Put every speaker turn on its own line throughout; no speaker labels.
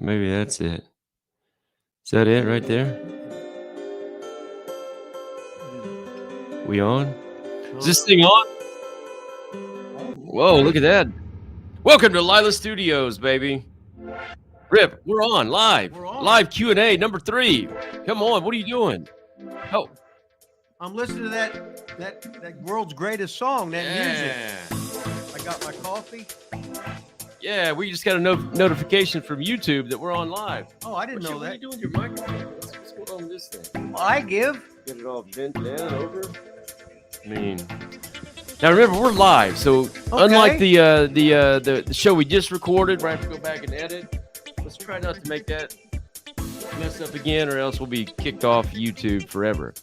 Maybe that's it. Is that it right there? We on? Is this thing on? Whoa, look at that. Welcome to Lila Studios, baby. Rip, we're on live. Live Q&A number 3. Come on, what are you doing? Oh,
I'm listening to that world's greatest song, that music. I got my coffee.
Yeah, we just got a notification from YouTube that we're on live.
Oh, I didn't know that.
What are you doing with your microphone? What's going on with this thing?
Well, I give.
Get it all bent down over. I mean, now remember we're live, so unlike the show we just recorded, where I have to go back and edit. Let's try not to make that mess up again, or else we'll be kicked off YouTube forever.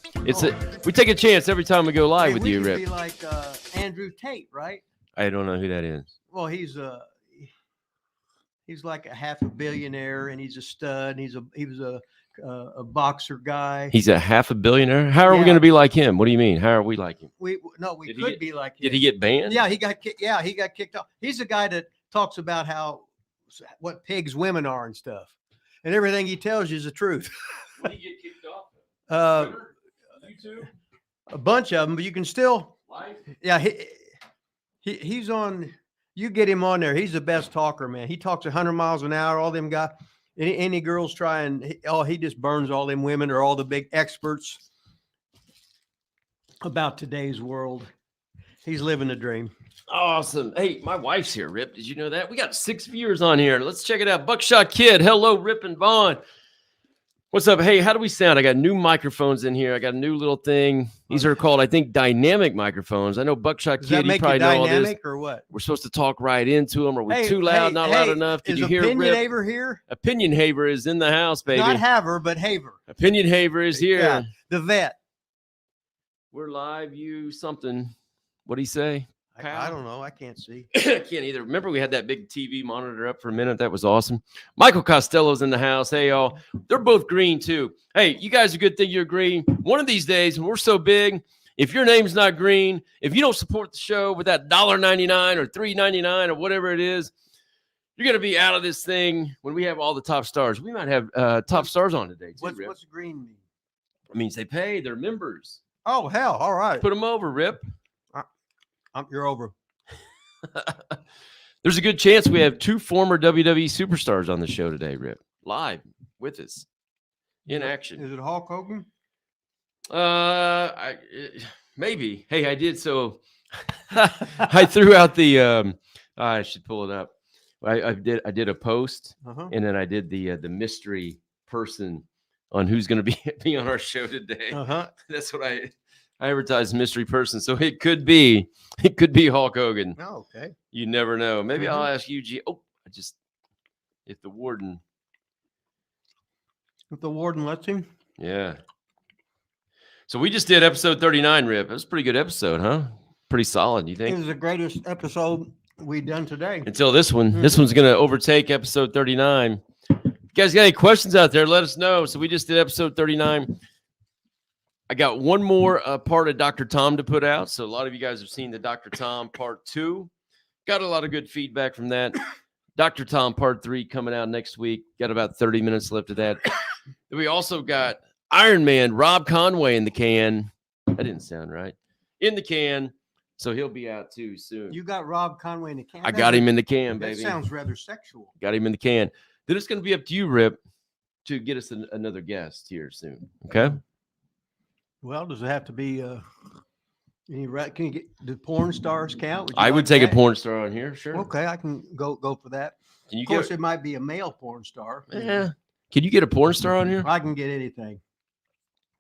We take a chance every time we go live with you, Rip.
Be like Andrew Tate, right?
I don't know who that is.
Well, he's like a half a billionaire, and he's a stud. And he was a boxer guy.
He's a half a billionaire. How are we going to be like him? What do you mean? How are we like him?
We could be like him.
Did he get banned?
Yeah, he got kicked off. He's the guy that talks about what pigs women are and stuff, and everything he tells you is the truth.
When did he get kicked off? YouTube?
A bunch of them, but you can still.
Live?
Yeah, he's on. You get him on there. He's the best talker, man. He talks 100 miles an hour. All them guys, any girls try and he just burns all them women or all the big experts about today's world. He's living the dream.
Awesome. Hey, my wife's here, Rip. Did you know that? We got 6 viewers on here. Let's check it out. Buckshot Kid. Hello, Rip and Vaughn. What's up? Hey, how do we sound? I got new microphones in here. I got a new little thing. These are called, I think, dynamic microphones. I know Buckshot Kid, you probably know all this.
Dynamic or what?
We're supposed to talk right into them. Are we too loud, not loud enough? Did you hear Rip?
Opinion Haver here?
Opinion Haver is in the house, baby.
Not Haver, but Haver.
Opinion Haver is here.
Yeah, the vet.
We're live, you something. What'd he say?
I don't know. I can't see.
I can't either. Remember we had that big TV monitor up for a minute? That was awesome. Michael Costello's in the house. Hey, y'all. They're both green, too. Hey, you guys are good thing you're green. One of these days, when we're so big, if your name's not green, if you don't support the show with that $1.99 or $3.99 or whatever it is, you're going to be out of this thing when we have all the top stars. We might have top stars on today, too, Rip.
What's green mean?
It means they pay. They're members.
Oh, hell. All right.
Put them over, Rip.
You're over.
There's a good chance we have 2 former WWE superstars on the show today, Rip. Live with us in action.
Is it Hulk Hogan?
Maybe. Hey, I did. So I threw out the, I should pull it up. I did a post and then I did the mystery person on who's going to be on our show today. That's what I advertised, mystery person. So it could be Hulk Hogan.
Oh, okay.
You never know. Maybe I'll ask you, if the warden
lets him.
Yeah. So we just did episode 39, Rip. It was a pretty good episode, huh? Pretty solid, you think?
It was the greatest episode we've done today.
Until this one. This one's going to overtake episode 39. If you guys got any questions out there, let us know. So we just did episode 39. I got one more part of Dr. Tom to put out. So a lot of you guys have seen the Dr. Tom part 2. Got a lot of good feedback from that. Dr. Tom part 3 coming out next week. Got about 30 minutes left of that. We also got Iron Man Rob Conway in the can. That didn't sound right. In the can. So he'll be out too soon.
You got Rob Conway in the can?
I got him in the can, baby.
That sounds rather sexual.
Got him in the can. Then it's going to be up to you, Rip, to get us another guest here soon. Okay?
Well, does it have to be can you get the porn stars count?
I would take a porn star on here, sure.
Okay, I can go for that. Of course, it might be a male porn star.
Yeah. Can you get a porn star on here?
I can get anything.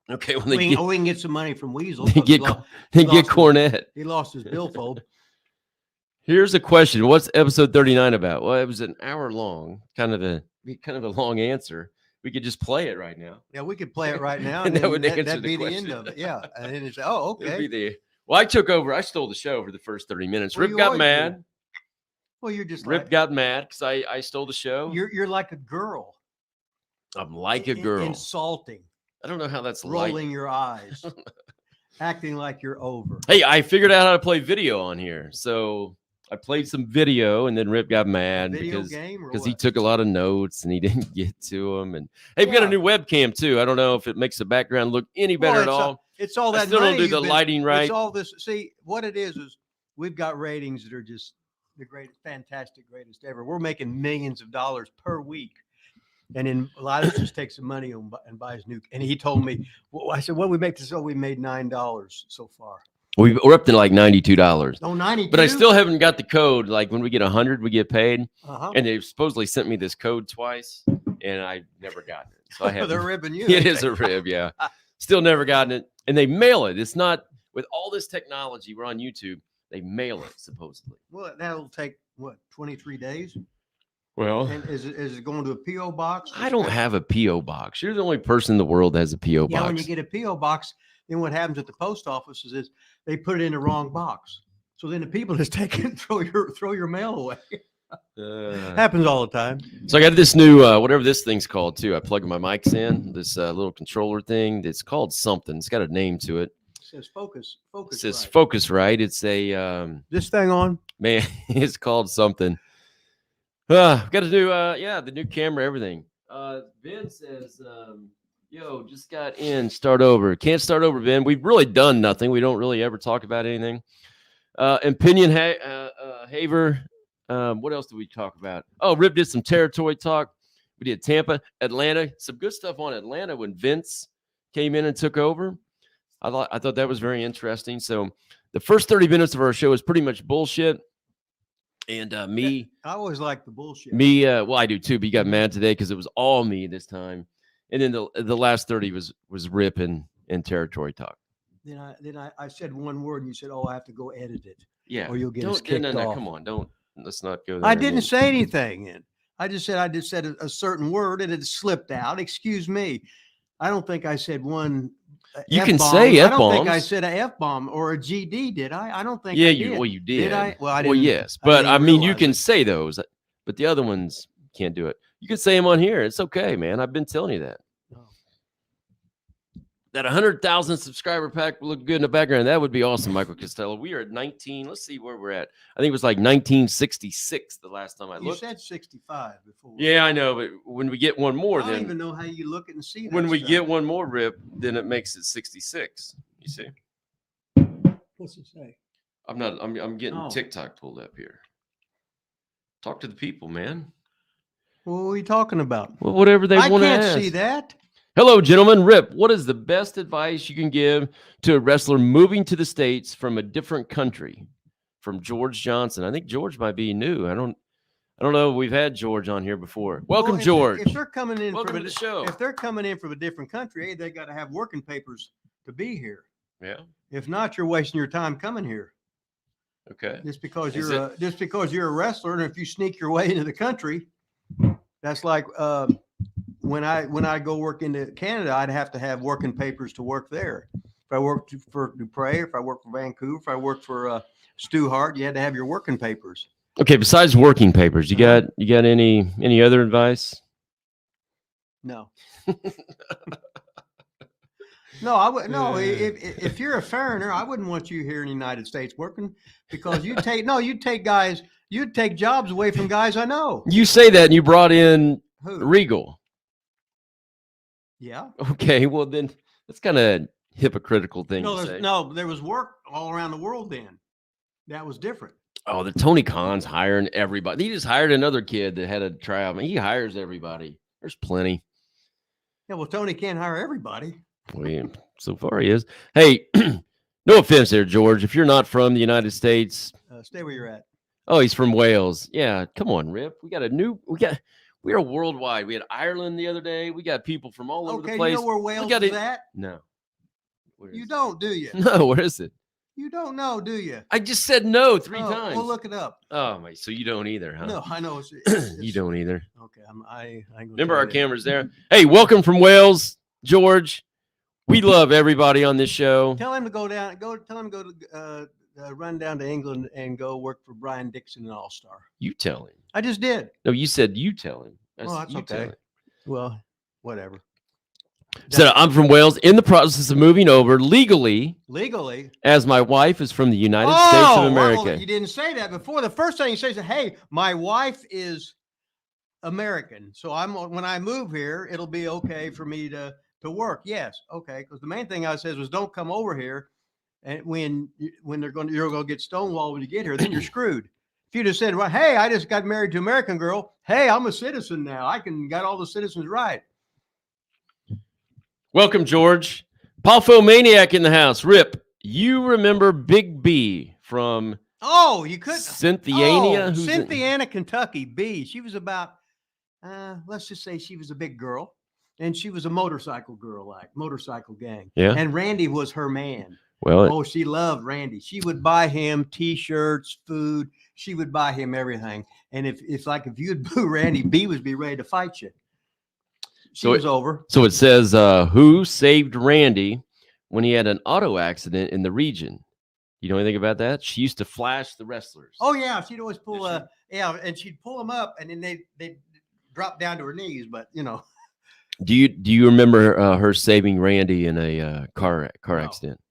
Okay, well,
we can get some money from Weasel.
Get Cornette.
He lost his billfold.
Here's a question: what's episode 39 about? Well, it was an hour long, kind of a long answer. We could just play it right now.
Yeah, we could play it right now.
And that'd
be the end of it. Yeah. And then it's, okay.
Well, I took over. I stole the show for the first 30 minutes. Rip got mad.
Well, you're just
Rip got mad because I stole the show.
You're like a girl.
I'm like a girl.
Insulting.
I don't know how that's
rolling your eyes. Acting like you're over.
Hey, I figured out how to play video on here. So I played some video, and then Rip got mad
Video
because
game or
he
what?
took a lot of notes and he didn't get to them. And hey, we've got a
Yeah.
new webcam too. I don't know if it makes the background look any better
Well,
at all.
It's all
I
that
still don't
money
do
you've
the
been-
lighting right.
It's all this. See, what it is we've got ratings that are just the fantastic, greatest ever. We're making millions of dollars per week. And then a lot of us just take some money and buys new. And he told me, well, I said, what we make this? Oh, we made $9 so far.
We're up to like $92.
Oh, 92.
But I still haven't got the code. Like when we get 100, we get paid.
Uh-huh.
And they've supposedly sent me this code twice, and I never gotten it. So I have.
They're ribbing you.
It is a rib, yeah. Still never gotten it, and they mail it. It's not with all this technology. We're on YouTube. They mail it supposedly.
Well, that'll take what 23 days.
Well,
And is it going to a PO box?
I don't have a PO box. You're the only person in the world that has a PO
Yeah,
box.
when you get a PO box, then what happens at the post office is they put it in the wrong box. So then the people just take it and throw your mail away. Happens all the time.
So I got this new whatever this thing's called too. I plug my mics in. This little controller thing. It's called something. It's got a name to it.
It says focus.
It says
right.
Focusrite. It's a
This thing on.
man. It's called something. Got to do the new camera, everything. Ben says, yo, just got in, start over. Can't start over, Ben. We've really done nothing. We don't really ever talk about anything. Opinion Haver. What else did we talk about? Oh, Rip did some territory talk. We did Tampa, Atlanta, some good stuff on Atlanta when Vince came in and took over. I thought that was very interesting. So the first 30 minutes of our show is pretty much bullshit. And me,
I always like the bullshit.
me, well, I do too. But you got mad today because it was all me this time. And then the last 30 was Rip and territory talk.
Then I said one word and you said, "Oh, I have to go edit it."
Yeah,
Or you'll get us kicked
no,
off.
come on, let's not go there.
I didn't
again.
say anything. Then I just said a certain word and it slipped out. Excuse me. I don't think I said one.
You can
F-bomb.
say
I don't think I
F-bombs.
said a F-bomb or a GD, did I? I don't think
Yeah,
I
you
did.
you did.
Did I? Well, I
Well,
didn't.
yes,
I
but
didn't
I mean, you
realize
can
it.
say those, but the other ones can't do it. You can say them on here. It's okay, man. I've been telling you that.
Oh.
That 100,000 subscriber pack will look good in the background. That would be awesome, Michael Costello. We are at 19. Let's see where we're at. I think it was like 1966 the last time I
You
looked.
said 65 before.
Yeah, I know, but when we get one more,
I don't
then
even know how you look at and see that.
when we
stuff.
get one more, Rip, then it makes it 66. You see?
What's it say?
I'm getting
Oh.
TikTok pulled up here. Talk to the people, man.
What are we talking about?
Well, whatever they
I
want to
can't
ask.
see that.
Hello, gentlemen. Rip, what is the best advice you can give to a wrestler moving to the States from a different country? From George Johnson. I think George might be new. I don't know if we've had George on here before. Welcome,
Well,
George.
If they're coming in
Welcome
from
to the show.
if they're coming in from a different country, they got to have working papers to be here.
Yeah.
If not, you're wasting your time coming here.
Okay.
Just because
Is
you're a wrestler, and if you sneak your way into the country, that's like when I go work into Canada, I'd have to have working papers to work there. If I worked for Dupre, if I worked for Vancouver, if I worked for Stu Hart, you had to have your working papers.
Okay. Besides working papers, you got any other advice?
No. No, I would no. If you're a foreigner, I wouldn't want you here in the United States working because you'd take jobs away from guys I know.
You say that, and you brought in
Who?
Regal.
Yeah.
Okay. Well, then that's kind of hypocritical thing to say.
There was work all around the world then. That was different.
Oh, the Tony Khan's hiring everybody. He just hired another kid that had a tryout. I mean, he hires everybody. There's plenty.
Yeah, well, Tony can't hire everybody.
Well, so far he is. Hey, no offense there, George. If you're not from the United States,
Stay where you're at.
oh, he's from Wales. Yeah, come on, Rip. We are worldwide. We had Ireland the other day. We got people from all over the
Okay,
place.
you know where Wales
got
is
it.
at?
No. Where
You
is
don't, do you?
it? No, where is it?
You don't know, do you?
I just said no three
Oh,
times.
Well, look it up.
Oh my, so you don't either, huh?
No, I know.
You don't either.
Okay, I ain't gonna
Remember
tell
our
you.
cameras there. Hey, welcome from Wales, George. We love everybody on this show.
Tell him to go down. Tell him to go run down to England and go work for Brian Dixon and All Star.
You tell him.
I just did.
No, you said you tell him.
Oh, that's
you tell
okay.
him.
Well, whatever.
So I'm from Wales, in the process of moving over legally, as my wife is from the United States of America.
Well, you didn't say that before. The first thing you say is, "Hey, my wife is American, so when I move here, it'll be okay for me to work." Yes, okay. Because the main thing I says was, "Don't come over here, and when you're going to get stonewalled when you get here, then you're screwed." If you just said, "Well, hey, I just got married to an American girl. Hey, I'm a citizen now. I got all the citizens right."
Welcome, George. Maniac in the house. Rip, you remember Big B from
you could
Cynthiana?
Cynthiana, Kentucky. B. She was about, let's just say she was a big girl, and she was a motorcycle girl, like motorcycle gang.
Yeah.
And Randy was her man.
Well,
she loved Randy. She would buy him T-shirts, food. She would buy him everything. And if you'd boo Randy, B would be ready to fight you. She was over.
So it says, who saved Randy when he had an auto accident in the region? You know anything about that? She used to flash the wrestlers.
Oh yeah, she'd always pull and she'd pull them up, and then they drop down to her knees. But
do you remember her saving Randy in a car accident?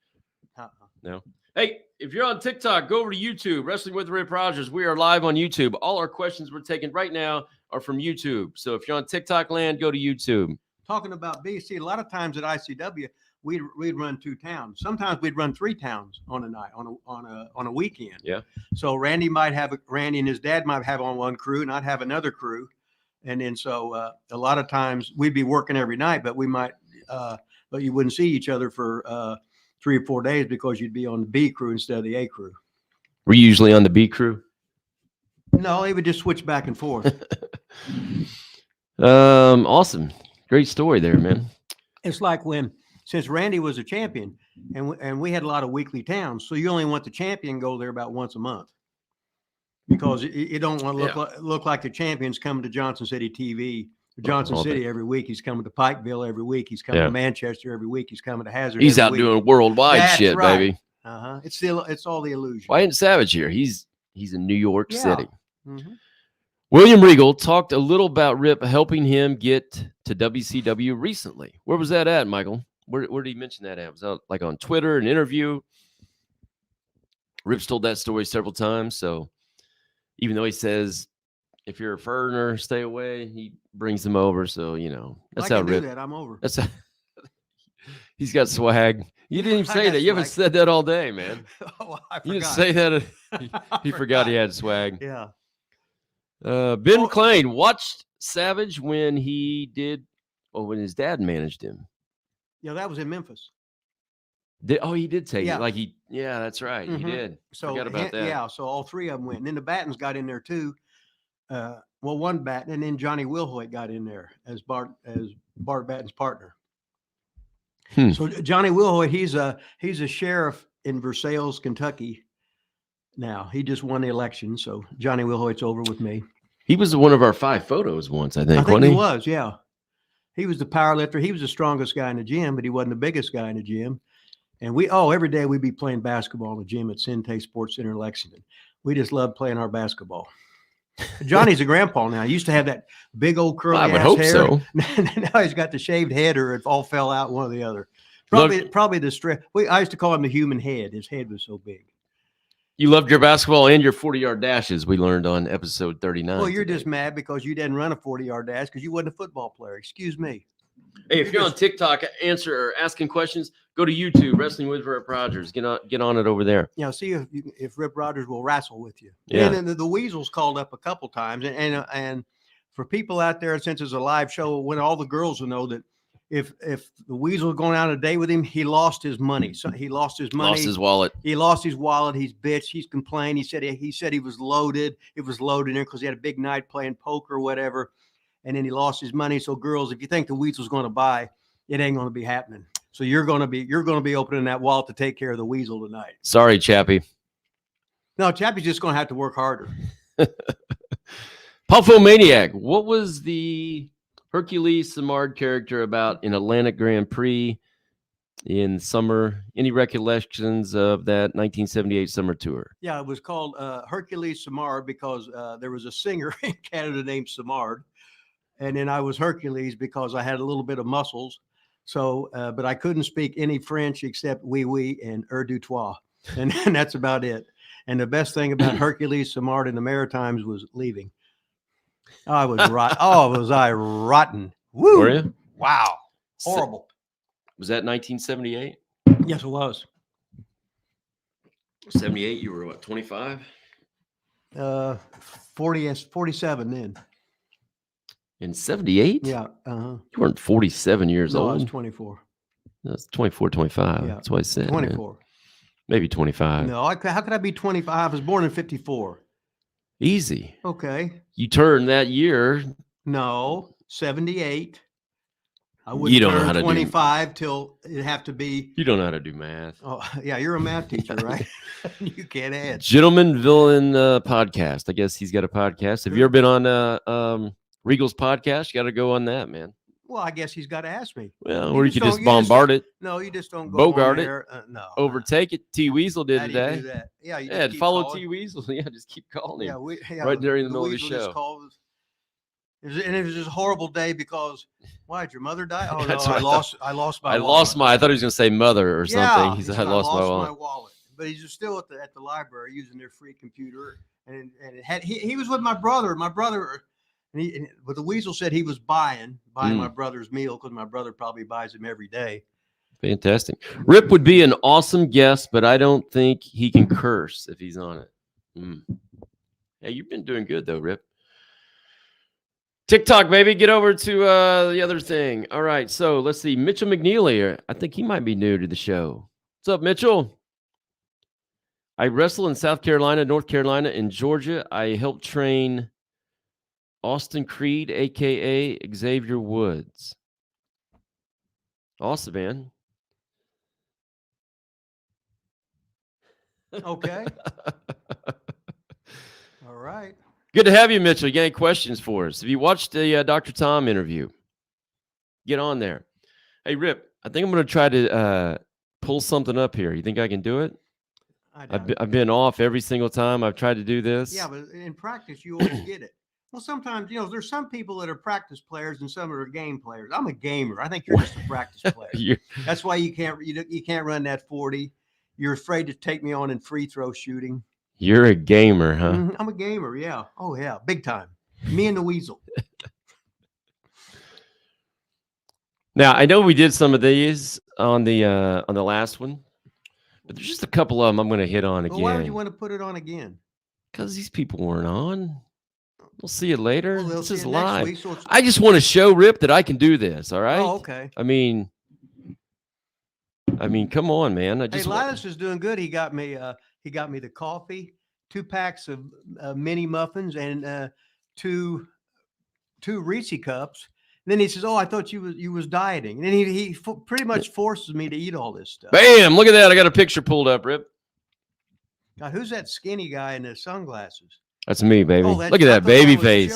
No. Hey, if you're on TikTok, go over to YouTube. Wrestling with Rip Rogers. We are live on YouTube. All our questions we're taking right now are from YouTube. So if you're on TikTok land, go to YouTube.
Talking about BC, a lot of times at ICW, we'd run 2 towns. Sometimes we'd run 3 towns on a night, on a weekend.
Yeah.
So Randy and his dad might have on one crew, and I'd have another crew. And then so a lot of times we'd be working every night, but we might, but you wouldn't see each other for 3 or 4 days because you'd be on the B crew instead of the A crew.
We're usually on the B crew.
No, they would just switch back and forth.
Awesome. Great story there, man.
It's like since Randy was a champion and we had a lot of weekly towns, so you only want the champion go there about once a month because you don't want to look like the champion's coming to Johnson City TV, Johnson City every week. He's coming to Pikeville every week. He's coming to Manchester every week. He's coming to Hazard.
He's out doing worldwide shit, baby.
It's all the illusion.
Why isn't Savage here? He's in New York City.
Mm-hmm.
William Regal talked a little about Rip helping him get to WCW recently. Where was that at, Michael? Where did he mention that at? Was that like on Twitter, an interview? Rip's told that story several times. So even though he says, if you're a foreigner, stay away, he brings them over. So, that's how Rip.
I'm over.
That's how, he's got swag. You didn't even say that. You haven't said that all day, man.
I forgot.
You didn't say that. He forgot he had swag.
Yeah.
Ben McClain watched Savage when when his dad managed him.
Yeah, that was in Memphis.
He did take it. That's right.
Mm-hmm.
He did.
So
forgot about that.
Yeah, so all 3 of them went. And then the Battens got in there too. One Batten, and then Johnny Wilhoit got in there as Bart Batten's partner. So Johnny Wilhoit, he's a sheriff in Versailles, Kentucky. Now he just won the election, so Johnny Wilhoit's over with me.
He was one of our 5 photos once, I think.
He was, yeah. He was the power lifter. He was the strongest guy in the gym, but he wasn't the biggest guy in the gym. And every day we'd be playing basketball in the gym at Sente Sports Center in Lexington. We just loved playing our basketball. Johnny's a grandpa now. He used to have that big old curly ass hair.
I would hope so.
Now he's got the shaved head, or it all fell out, one or the other. Probably the stress. I used to call him the human head. His head was so big.
You loved your basketball and your 40-yard dashes, we learned on episode 39.
Well, you're just mad because you didn't run a 40-yard dash because you wasn't a football player. Excuse me.
Hey, if you're on TikTok, asking questions, go to YouTube, Wrestling with Rip Rogers. Get on it over there.
See if Rip Rogers will wrestle with you.
Yeah.
And then the Weasels called up a couple times, and for people out there, since it's a live show, when all the girls will know that if the Weasel was going out on a date with him, he lost his money. So he lost his money.
Lost his wallet.
He lost his wallet. He's bitched. He's complained. He said he was loaded. It was loaded in because he had a big night playing poker or whatever. And then he lost his money. So girls, if you think the Weasel's going to buy, it ain't going to be happening. So you're going to be opening that wallet to take care of the Weasel tonight.
Sorry, Chappie.
No, Chappie's just going to have to work harder.
Maniac. What was the Hercules Samard character about in Atlantic Grand Prix in summer? Any recollections of that 1978 summer tour?
Yeah, it was called Hercules Samard because there was a singer in Canada named Samard. And then I was Hercules because I had a little bit of muscles. So, but I couldn't speak any French except oui and du toi. And that's about it. And the best thing about Hercules Samard in the Maritimes was leaving. I was right. Oh, was I rotten? Woo!
Were you?
Wow. Horrible.
Was that 1978?
Yes, it was.
78, you were what, 25?
47 then.
In 78?
Yeah.
You weren't 47 years
No,
old.
I was 24.
That's 24, 25.
Yeah.
That's what I said.
24.
Man. Maybe 25.
No, how could I be 25? I was born in 54.
Easy.
Okay.
You turned that year.
No, 78. I
You
wouldn't
don't know how
turn
to
25 till it'd have to be.
You don't know how to do math.
Oh, yeah, you're a math teacher, right? You can't add.
Gentleman Villain podcast. I guess he's got a podcast. Have you ever been on Regal's podcast? You got to go on that, man.
Well, I guess he's got to ask me.
Well, or you could just bombard it.
No, you just don't go
Bogart
on
it.
there. No.
Overtake it. T Weasel did
How do you
today.
do that? Yeah, you
Yeah,
just keep
follow
calling.
T Weasel. Yeah, just keep calling him.
Yeah,
right there in the middle of the
Weasel just
show.
called. And it was just a horrible day because why did your mother die? Oh no,
That's
I
what I
lost my
I
wallet.
lost my. I thought he was going to say mother or something.
Yeah,
He said,
said,
I lost my wallet.
my wallet. But he's still at the library using their free computer, and it had he was with my brother. My brother, but the Weasel said he was buying my brother's meal because my brother probably buys him every day.
Fantastic. Rip would be an awesome guest, but I don't think he can curse if he's on it. Hey, you've been doing good though, Rip. TikTok, baby. Get over to the other thing. All right. So let's see. Mitchell McNeely here. I think he might be new to the show. What's up, Mitchell? I wrestle in South Carolina, North Carolina, and Georgia. I helped train Austin Creed, a.k.a. Xavier Woods. Awesome, man.
Okay. All right.
Good to have you, Mitchell. You got any questions for us? Have you watched the Dr. Tom interview? Get on there. Hey, Rip, I think I'm going to try to pull something up here. You think I can do it? I've been off every single time I've tried to do this.
Yeah, but in practice, you always get it. Well, sometimes, there's some people that are practice players and some are game players. I'm a gamer. I think you're just a practice player. That's why you can't run that 40. You're afraid to take me on in free throw shooting.
You're a gamer, huh?
Mm-hmm. I'm a gamer, yeah. Oh, yeah, big time. Me and the Weasel.
Now, I know we did some of these on the last one, but there's just a couple of them I'm going to hit on again.
Well, why would you want to put it on again?
Because these people weren't on. We'll see you later.
Well,
this is
next
live.
week, so
I just want to show Rip that I can do this, all right?
Oh, okay.
I mean, come on, man.
Hey, Linus is doing good. He got me the coffee, 2 packs of mini muffins, and two Reese cups. And then he says, "Oh, I thought you was dieting." And then he pretty much forces me to eat all this stuff.
Bam! Look at that. I got a picture pulled up, Rip.
God, who's that skinny guy in the sunglasses?
That's me, baby.
Oh,
Look at that baby face.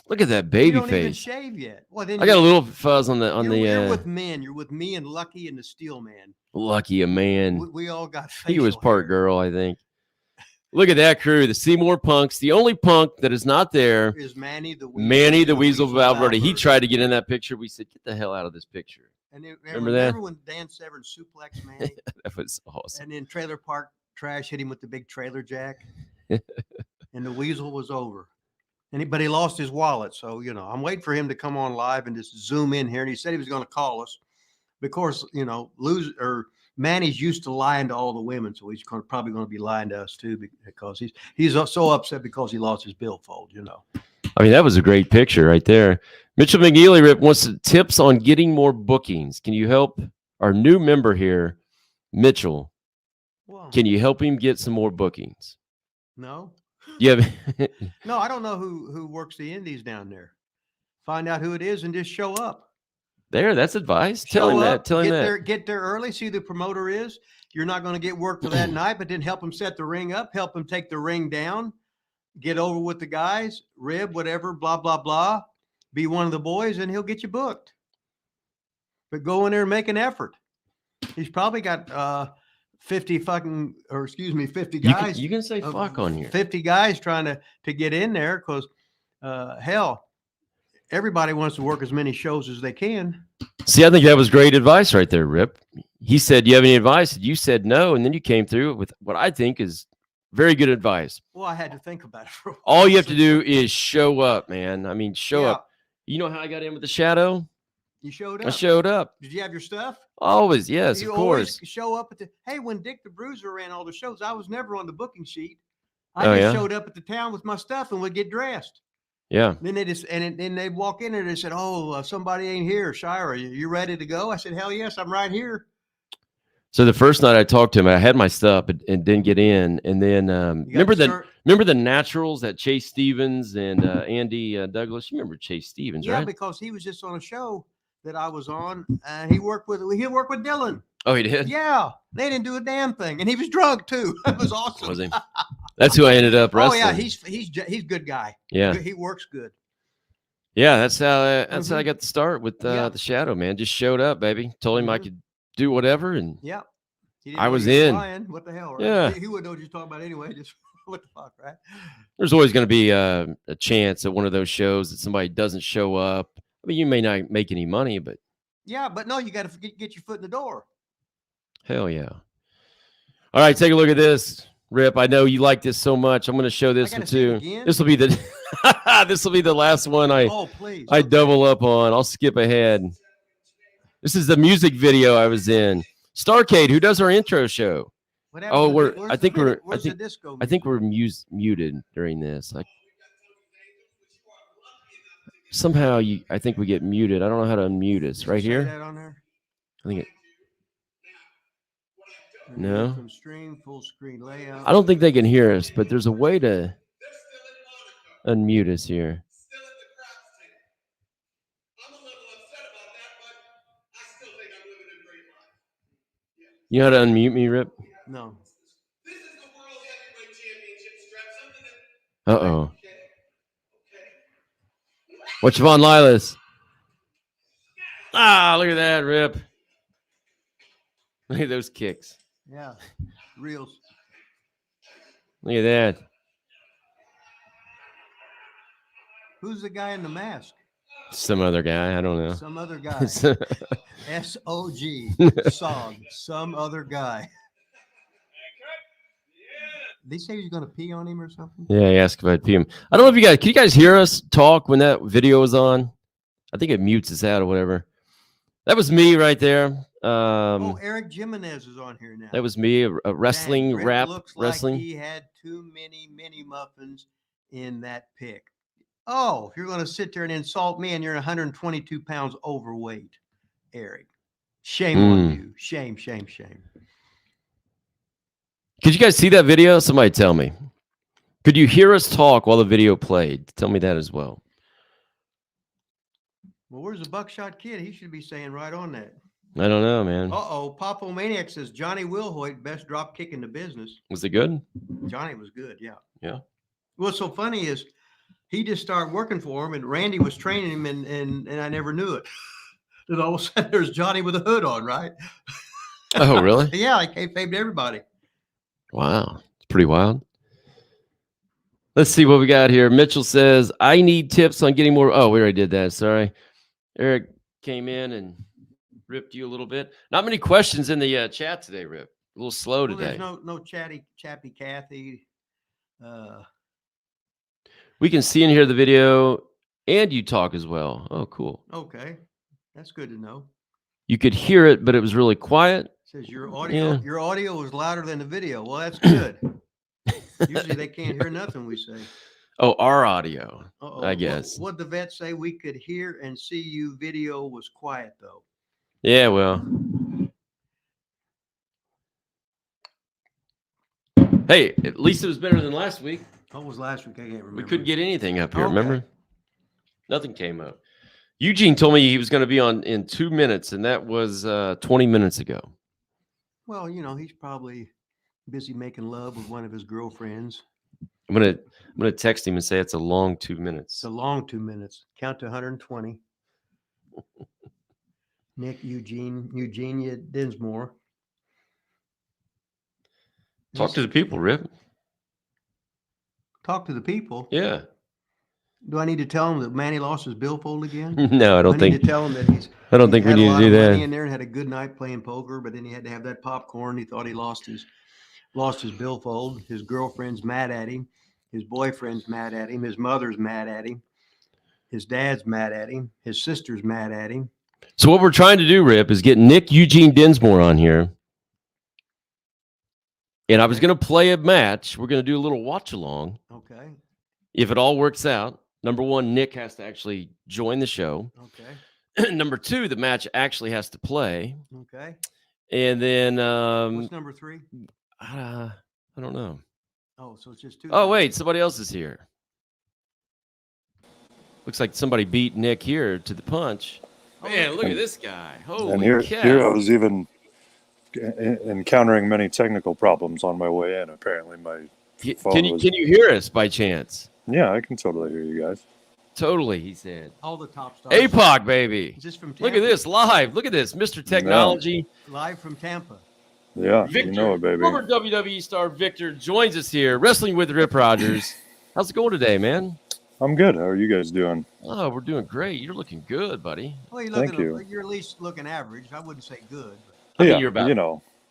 Look at that baby
you don't
face.
Even shave yet? Well, then
I got a little fuzz on the.
You're with men. You're with me and Lucky and the Steel Man.
Lucky a man.
We all got.
He was part girl, I think. Look at that crew, the Seymour Punks. The only punk that is not there
is Manny the
Weasel Valverde. He tried to get in that picture. We said, "Get the hell out of this picture."
And
remember that?
Remember when Dan Severn suplexed Manny?
That was awesome.
And then Trailer Park Trash hit him with the big trailer jack, and the Weasel was over. But he lost his wallet, so I'm waiting for him to come on live and just zoom in here. And he said he was going to call us. Of course, Manny's used to lying to all the women, so he's probably going to be lying to us too, because he's so upset because he lost his billfold.
I mean, that was a great picture right there. Mitchell McNeely Rip wants tips on getting more bookings. Can you help our new member here, Mitchell?
Well,
can you help him get some more bookings?
No.
Yeah.
No, I don't know who works the indies down there. Find out who it is and just show up.
That's advice. Tell him that.
Get there early. See who the promoter is. You're not going to get work for that night, but then help him set the ring up. Help him take the ring down. Get over with the guys. Rib, whatever. Blah blah blah. Be one of the boys, and he'll get you booked. But go in there and make an effort. He's probably got 50 guys.
You can say fuck on here.
50 guys trying to get in there because hell, everybody wants to work as many shows as they can.
See, I think that was great advice right there, Rip. He said, "Do you have any advice?" You said no, and then you came through with what I think is very good advice.
Well, I had to think about it for a while.
All you have to do is show up, man. I mean, show
Yeah.
up. You know how I got in with the shadow?
You showed up.
I showed up.
Did you have your stuff?
Always, yes,
You
of
always
course.
show up at the. Hey, when Dick the Bruiser ran all the shows, I was never on the booking sheet.
Oh,
I just
yeah?
showed up at the town with my stuff and would get dressed.
Yeah.
Then they just then they'd walk in there. They said, "Oh, somebody ain't here, Shira. You ready to go?" I said, "Hell yes, I'm right here."
So the first night I talked to him, I had my stuff and didn't get in. And then
You got
remember the Naturals that Chase Stevens and Andy Douglas. You remember Chase Stevens,
Yeah,
right?
because he was just on a show that I was on. He worked with Dylan.
Oh, he did.
Yeah, they didn't do a damn thing, and he was drunk too. It was awesome.
Was he? That's who I ended up
Oh
wrestling.
yeah, he's a good guy.
Yeah.
He works good.
Yeah, that's how I got the start with
Yeah.
the Shadow, man. Just showed up, baby. Told him I
Mhm.
could do whatever, and
Yeah. He didn't
I
know
was
you were
in.
lying. What the hell? Right?
Yeah.
He wouldn't know what you're talking about anyway. Just what the fuck, right?
there's always going to be a chance at one of those shows that somebody doesn't show up. I mean, you may not make any money, but
Yeah, but no, you got to get your foot in the door.
hell yeah. All right, take a look at this, Rip. I know you like this so much. I'm going to show this
gotta
one
see it
too.
again?
This will be the this will be the last one
Oh, please.
I double up on. I'll skip ahead. This is the music video I was in. Starcade, who does our intro show.
What happened
Oh,
to
we're.
the- where's
I
the
think
video-
we're.
where's the disco
I think
music?
we're muted during this. Somehow I think we get muted. I don't know how to unmute us. Right
Say
here.
that on there.
I think it.
And
No.
From stream, full screen layout.
I don't think they can hear us, but there's a way to unmute us here. You know how to unmute me, Rip?
No.
Uh-oh. What's Von Lilas? Ah, look at that, Rip. Look at those kicks.
Yeah. Reels.
Look at that.
Who's the guy in the mask?
Some other guy. I don't know.
Some other guy. SOG. Song. Some other guy. They say he's going to pee on him or something?
Yeah, he asked if I'd pee him. I don't know if can you guys hear us talk when that video is on? I think it mutes us out or whatever. That was me right there.
Eric Jimenez is on here now.
That was me, a wrestling
Dang, Rick
rap
looks
wrestling.
Like he had too many mini muffins in that pic. Oh, if you're going to sit there and insult me and you're 122 pounds overweight, Eric. Shame on you. Shame, shame, shame.
Could you guys see that video? Somebody tell me. Could you hear us talk while the video played? Tell me that as well.
Well, where's the Buckshot Kid? He should be saying right on that.
I don't know, man.
Popo Maniac says Johnny Wilhoit, best drop kick in the business.
Was it good?
Johnny was good, yeah.
Yeah.
What's so funny is he just started working for him, and Randy was training him, and I never knew it. And all of a sudden, there's Johnny with a hood on, right?
Oh, really?
Yeah, I kayfabed everybody.
Wow. It's pretty wild. Let's see what we got here. Mitchell says, I need tips on getting more. Oh, we already did that. Sorry. Eric came in and ripped you a little bit. Not many questions in the chat today, Rip. A little slow today.
There's no chappy Kathy.
We can see and hear the video and you talk as well. Oh, cool.
Okay. That's good to know.
You could hear it, but it was really quiet.
Says your audio was louder than the video. Well, that's good. Usually they can't hear nothing we say.
Oh, our audio,
Uh-oh.
I guess.
What the vet say? We could hear and see you. Video was quiet though.
Yeah, well. Hey, at least it was better than last week.
What was last week? I can't remember.
We couldn't get anything up here,
Okay.
remember? Nothing came up. Eugene told me he was going to be on in 2 minutes, and that was 20 minutes ago.
Well, he's probably busy making love with one of his girlfriends.
I'm gonna text him and say it's a long 2 minutes.
It's a long 2 minutes. Count to 120. Nick, Eugenia Dinsmore.
Talk to the people, Rip.
Talk to the people.
Yeah.
Do I need to tell him that Manny lost his billfold again?
No, I don't
I need
think.
to tell him that
I don't
he
think we
had a
need to
lot
do
of money
that.
in there and had a good night playing poker, but then he had to have that popcorn. He thought he lost his billfold. His girlfriend's mad at him. His boyfriend's mad at him. His mother's mad at him. His dad's mad at him. His sister's mad at him.
So what we're trying to do, Rip, is get Nick Eugene Dinsmore on here. And I was going to play a match. We're going to do a little watch along.
Okay.
If it all works out, number one, Nick has to actually join the show.
Okay.
Number two, the match actually has to play.
Okay.
And then
what's number 3?
I don't know.
Oh, so it's just 2.
Oh, wait, somebody else is here. Looks like somebody beat Nick here to the punch. Man, look at this guy. Holy
and here
cow.
I was even encountering many technical problems on my way in. Apparently, my phone
Can you hear us by chance?
Yeah, I can totally hear you guys.
Totally, he said.
All the top stars.
APOC, baby.
Is this from Tampa?
Look at this, live. Look at this, Mr. Technology.
Live from Tampa.
Yeah,
Viktor,
you know it, baby.
Former WWE star Viktor joins us here, wrestling with Rip Rogers. How's it going today, man?
I'm good. How are you guys doing?
Oh, we're doing great. You're looking good, buddy.
Well,
Thank you.
You're at least looking average. I wouldn't say good.
I mean,
Yeah,
you're about,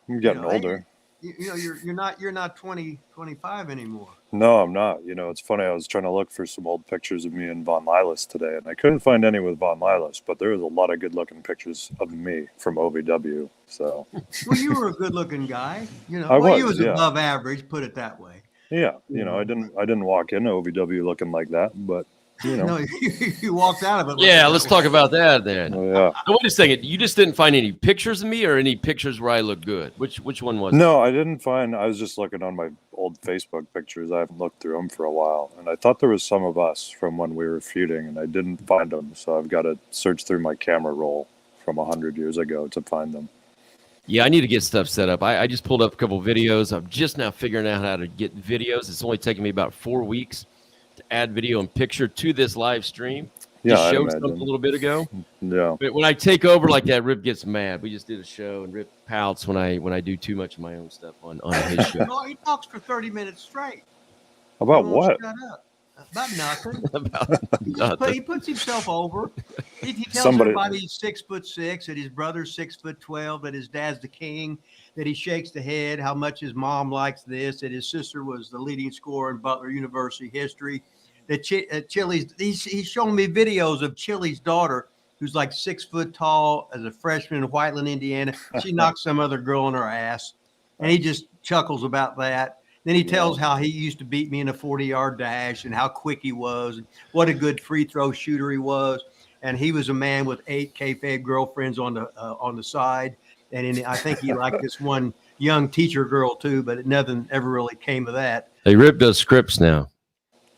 I'm getting older.
You're not 20, 25 anymore.
No, I'm not. It's funny. I was trying to look for some old pictures of me and Von Lilas today, and I couldn't find any with Von Lilas, but there was a lot of good-looking pictures of me from OVW. So,
well, you were a good-looking guy. You was above average. Put it that way.
Yeah, I didn't walk into OVW looking like that, but
No, you walked out of it.
Yeah, let's talk about that then.
Oh, yeah.
Now, wait a second. You just didn't find any pictures of me or any pictures where I look good? Which one was it?
No, I didn't find. I was just looking on my old Facebook pictures. I haven't looked through them for a while, and I thought there was some of us from when we were feuding, and I didn't find them. So I've got to search through my camera roll from 100 years ago to find them.
Yeah, I need to get stuff set up. I just pulled up a couple videos. I'm just now figuring out how to get videos. It's only taken me about 4 weeks to add video and picture to this live stream.
Yeah,
just
I
showed something
imagine.
a little bit ago.
Yeah.
But when I take over like that, Rip gets mad. We just did a show, and Rip pouts when I do too much of my own stuff on his show.
No, he talks for 30 minutes straight.
About what?
Shut up. About nothing.
About nothing.
He puts himself over. He tells
Somebody-
everybody he's 6'6", that his brother's 6'12", that his dad's the king, that he shakes the head, how much his mom likes this, that his sister was the leading scorer in Butler University history, that Chili's. He's showing me videos of Chili's daughter, who's like 6 foot tall, as a freshman in Whiteland, Indiana. She knocked some other girl on her ass, and he just chuckles about that. Then he tells how he used to beat me in a 40-yard dash and how quick he was, and what a good free throw shooter he was. And he was a man with 8 kayfabe girlfriends on the side. And I think he liked this one young teacher girl too, but nothing ever really came of that.
Hey, Rip does scripts now.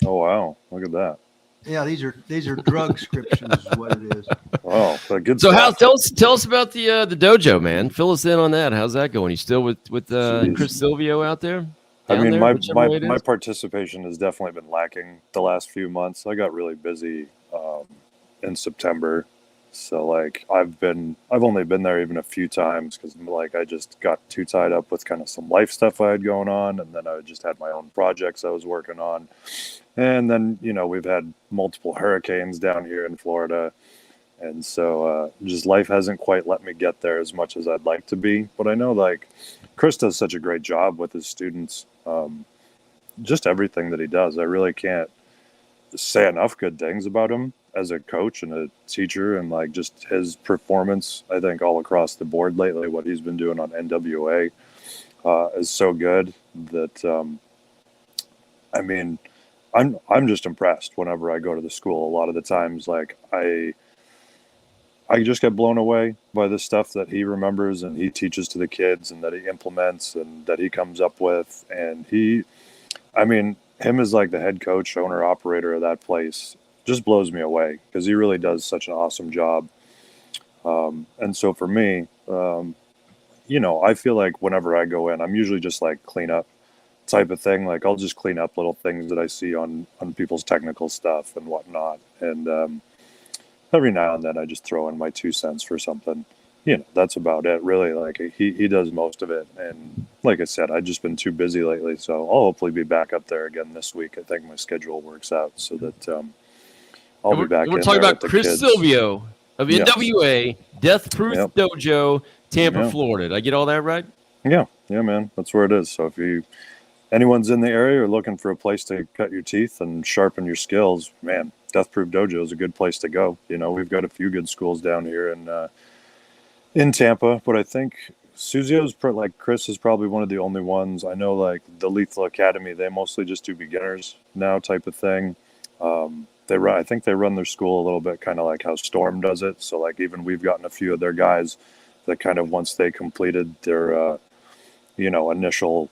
Oh wow! Look at that.
Yeah, these are drug scriptions is what it is.
Oh, but good.
So
stuff.
tell us about the dojo, man. Fill us in on that. How's that going? You still with Chris Silvio out there?
I mean,
there,
my participation has definitely been lacking the last few months. I got really busy in September, so like I've only been there even a few times because like I just got too tied up with kind of some life stuff I had going on, and then I just had my own projects I was working on, and then we've had multiple hurricanes down here in Florida, and so just life hasn't quite let me get there as much as I'd like to be. But I know like Chris does such a great job with his students. Just everything that he does. I really can't say enough good things about him as a coach and a teacher, and like just his performance, I think all across the board lately, what he's been doing on NWA is so good that, I mean, I'm just impressed whenever I go to the school. A lot of the times, like I just get blown away by the stuff that he remembers and he teaches to the kids and that he implements and that he comes up with. And him as like the head coach, owner, operator of that place just blows me away because he really does such an awesome job. And so for me, I feel like whenever I go in, I'm usually just like cleanup type of thing. Like I'll just clean up little things that I see on people's technical stuff and whatnot. And, every now and then I just throw in my 2 cents for something. That's about it, really. Like he does most of it. And like I said, I've just been too busy lately. So I'll hopefully be back up there again this week. I think my schedule works out so that I'll be back.
We're
in
talking
there
about
with the
Chris
kids.
Silvio of
Yes.
NWA Death Proof
Yep.
Dojo, Tampa,
Yeah.
Florida. Did I get all that right?
Yeah, man, that's where it is. So if anyone's in the area or looking for a place to cut your teeth and sharpen your skills, man, Death Proof Dojo is a good place to go. You know, we've got a few good schools down here in Tampa, but I think Suzio's like Chris is probably one of the only ones. I know, like the Lethal Academy, they mostly just do beginners now type of thing. I think they run their school a little bit kind of like how Storm does it. So like even we've gotten a few of their guys that kind of once they completed their initial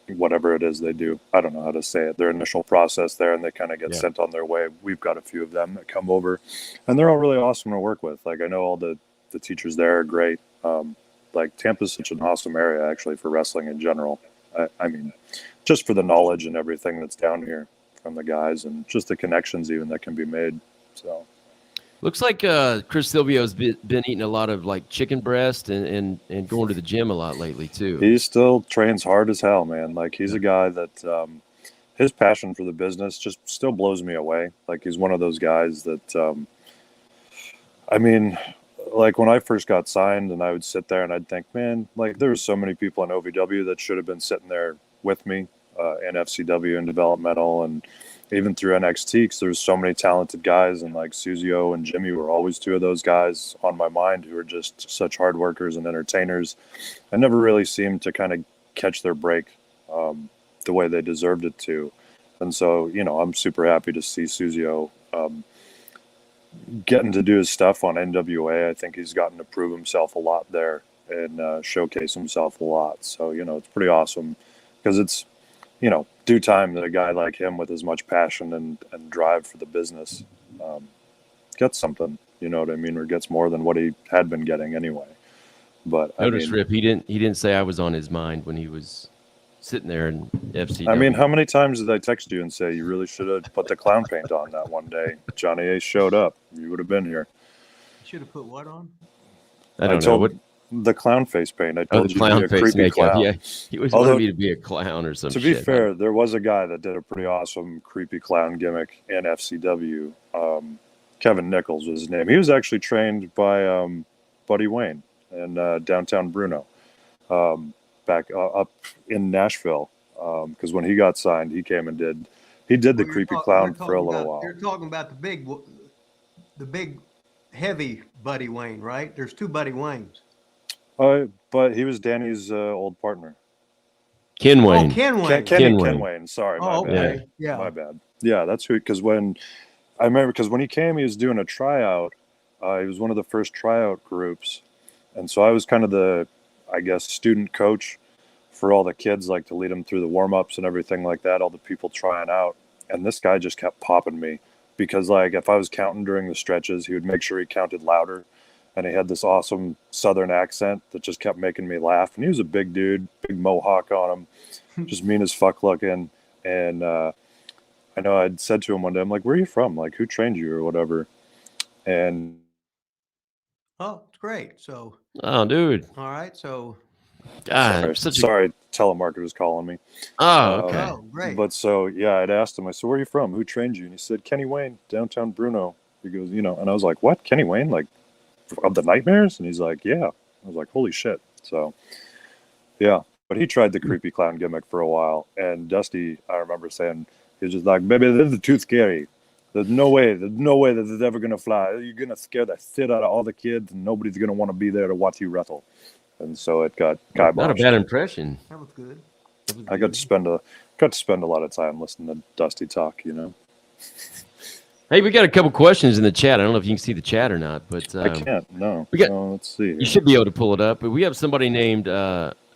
whatever it is they do, I don't know how to say it, their initial process there, and they kind of get sent on their way. We've got a few of them that come over, and they're all really awesome to work with. Like I know all the teachers there are great. Like Tampa's such an awesome area actually for wrestling in general. I mean, just for the knowledge and everything that's down here from the guys, and just the connections even that can be made. So
looks like Chris Silvio's been eating a lot of like chicken breast and going to the gym a lot lately too.
He still trains hard as hell, man. Like he's a guy that his passion for the business just still blows me away. Like he's one of those guys that I mean, like when I first got signed and I would sit there and I'd think, man, like there were so many people in OVW that should have been sitting there with me in FCW and developmental and even through NXT, because there's so many talented guys, and like Suzio and Jimmy were always two of those guys on my mind who are just such hard workers and entertainers. I never really seemed to kind of catch their break the way they deserved it to. And so, you know, I'm super happy to see Suzio getting to do his stuff on NWA. I think he's gotten to prove himself a lot there and showcase himself a lot. So, you know, it's pretty awesome because it's, you know, due time that a guy like him with as much passion and drive for the business gets something, you know what I mean, or gets more than what he had been getting anyway. But
notice, Rip, he didn't say I was on his mind when he was sitting there in FCW.
I mean, how many times did I text you and say you really should have put the clown paint on that one day? Johnny Ace showed up. You would have been here.
Should have put what on?
I don't know. What?
The clown face paint. I told
the
you
clown
to be a
face
creepy
makeup.
clown.
Yeah, he was wanting me to be a clown or something.
To be fair, there was a guy that did a pretty awesome creepy clown gimmick in FCW. Kevin Nichols was his name. He was actually trained by Buddy Wayne in downtown Bruno, back up in Nashville. Because when he got signed, he came and did the creepy clown for a little while.
You're talking about the big heavy Buddy Wayne, right? There's two Buddy Waynes.
But he was Danny's old partner.
Ken Wayne.
Oh, Ken Wayne.
Ken Wayne. Sorry, my
okay.
bad.
Yeah.
My bad. Yeah, that's who. Because when he came, he was doing a tryout. He was one of the first tryout groups, and so I was kind of the, I guess, student coach for all the kids, like to lead them through the warm-ups and everything like that, all the people trying out. And this guy just kept popping me because, like, if I was counting during the stretches, he would make sure he counted louder. And he had this awesome Southern accent that just kept making me laugh. And he was a big dude, big mohawk on him, just mean as fuck looking. And I know I'd said to him one day, I'm like, where are you from? Like, who trained you or whatever? And
Oh, it's great. So,
Oh, dude.
all right. So,
God,
sorry, telemarketer's calling me.
Oh, okay.
oh, great.
But so, yeah, I'd asked him, I said, where are you from? Who trained you? And he said, Kenny Wayne, downtown Bruno. He goes, you know, and I was like, what? Kenny Wayne? Like, of the Nightmares? And he's like, yeah. I was like, holy shit. So, yeah. But he tried the creepy clown gimmick for a while. And Dusty, I remember saying, he was just like, baby, this is too scary. There's no way that it's ever going to fly. You're going to scare the shit out of all the kids, and nobody's going to want to be there to watch you wrestle. And so it got kiboshed.
Not a bad impression.
That was good.
I got to spend a lot of time listening to Dusty talk, you know.
Hey, we got a couple questions in the chat. I don't know if you can see the chat or not, but
I can't. No.
We got.
Let's see.
You should be able to pull it up. But we have somebody named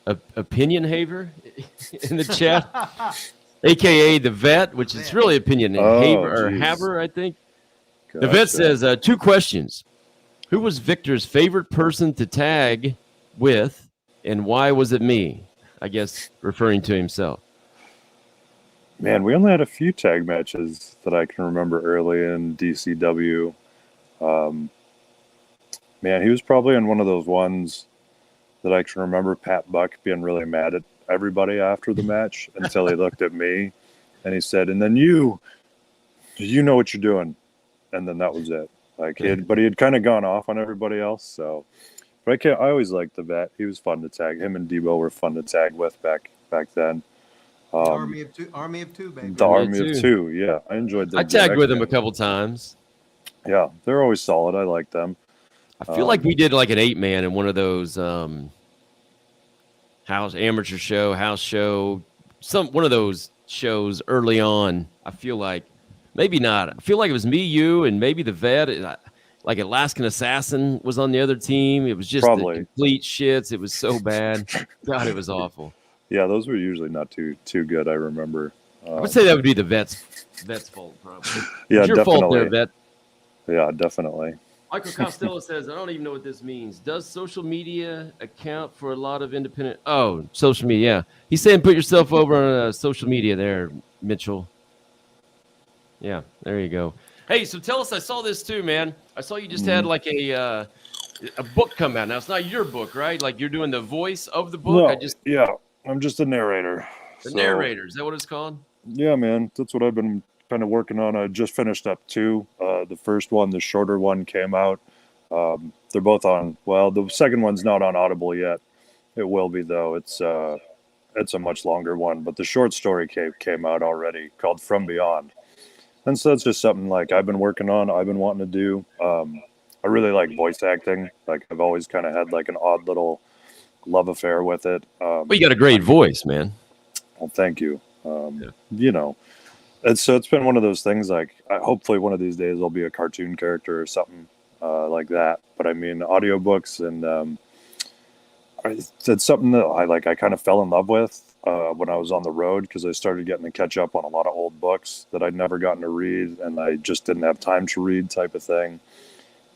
Opinion Haver in the chat, aka the Vet, which is really Opinion Haver or Haver, I think. Gotcha. The Vet says 2 questions. Who was Victor's favorite person to tag with, and why was it me? I guess referring to himself.
Man, we only had a few tag matches that I can remember early in DCW. Man, he was probably in one of those ones that I can remember Pat Buck being really mad at everybody after the match until he looked at me and he said, and then you know what you're doing. and then that was it. Like he had kind of gone off on everybody else. So, but I always liked the vet. He was fun to tag. Him and Debo were fun to tag with back then.
Army of two, baby.
The Army of Two. Yeah, I enjoyed them.
I tagged with him a couple times.
Yeah, they're always solid. I like them.
I feel like we did like an 8-man in one of those amateur show, house show, one of those shows early on. I feel like maybe not. I feel like it was me, you, and maybe the vet. Like Alaskan Assassin was on the other team. It was just the complete shits. It was so bad. God, it was awful.
Yeah, those were usually not too good. I remember.
I would say that would be the vet's fault, probably.
Yeah,
it's your
definitely.
fault there, vet.
Yeah, definitely.
Michael Costello says, I don't even know what this means. Does social media account for a lot of independent? Oh, social media. Yeah. He's saying put yourself over on social media there, Mitchell. Yeah, there you go. Hey, so tell us, I saw this too, man. I saw you just had like a book come out. Now, it's not your book, right? Like you're doing the voice of the book?
No, yeah, I'm just a narrator.
The narrator, is that what it's called?
Yeah, man. That's what I've been kind of working on. I just finished up 2. The first one, the shorter one, came out. They're both on. Well, the second one's not on Audible yet. It will be though. It's a much longer one, but the short story came out already, called From Beyond. And so that's just something like I've been working on. I've been wanting to do. I really like voice acting. Like I've always kind of had like an odd little love affair with it.
Well, you got a great voice, man.
Well, thank you. You know. And so it's been one of those things like hopefully one of these days I'll be a cartoon character or something like that. But I mean, audiobooks and it's something that I kind of fell in love with when I was on the road because I started getting to catch up on a lot of old books that I'd never gotten to read and I just didn't have time to read type of thing.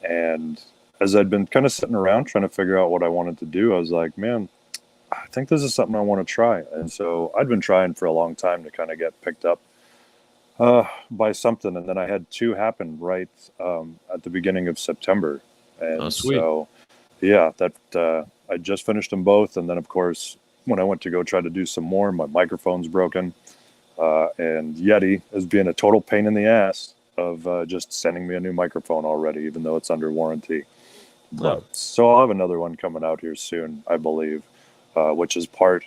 And as I'd been kind of sitting around trying to figure out what I wanted to do, I was like, man, I think this is something I want to try. And so I'd been trying for a long time to kind of get picked up by something, and then I had 2 happen right at the beginning of September, and so yeah, that I just finished them both, and then of course when I went to go try to do some more, my microphone's broken, and Yeti is being a total pain in the ass of just sending me a new microphone already, even though it's under warranty. But so I'll have another one coming out here soon, I believe, which is I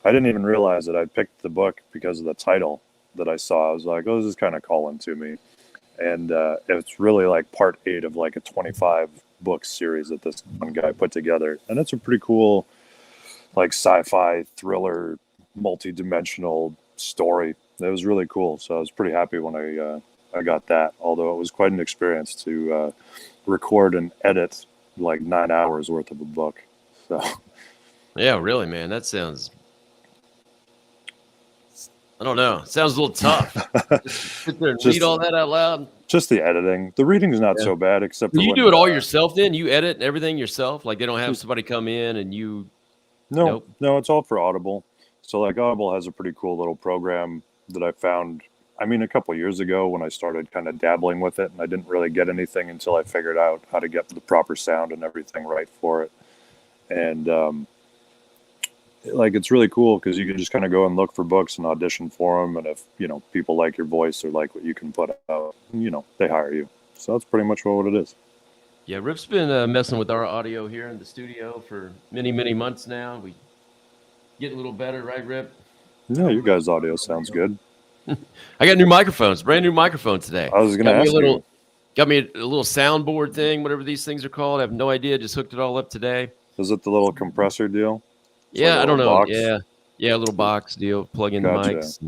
didn't even realize that I picked the book because of the title that I saw. I was like, oh, this is kind of calling to me. And it's really like part 8 of like a 25 book series that this one guy put together. And it's a pretty cool, like sci-fi thriller, multi-dimensional story. It was really cool. So I was pretty happy when I got that, although it was quite an experience to record and edit like 9 hours worth of a book. So
yeah, really, man, that sounds, I don't know. It sounds a little tough. Just sit there and read all that out loud.
Just the editing. The reading's not so bad, except for
you do it all yourself then? You edit everything yourself? Like they don't have somebody come in and you...
No, it's all for Audible. So like Audible has a pretty cool little program that I found, I mean, a couple of years ago when I started kind of dabbling with it, and I didn't really get anything until I figured out how to get the proper sound and everything right for it. And like it's really cool because you can just kind of go and look for books and audition for them, and if people like your voice or like what you can put out, they hire you. So that's pretty much what it is.
Yeah, Rip's been messing with our audio here in the studio for many months now. We get a little better, right, Rip?
Yeah, your guys' audio sounds good.
I got new microphones, brand new microphone today.
I was going to ask you.
Got me a little soundboard thing, whatever these things are called. I have no idea. Just hooked it all up today.
Is it the little compressor deal?
Yeah, I don't know. Box? Yeah, a little box deal, plug in the mics.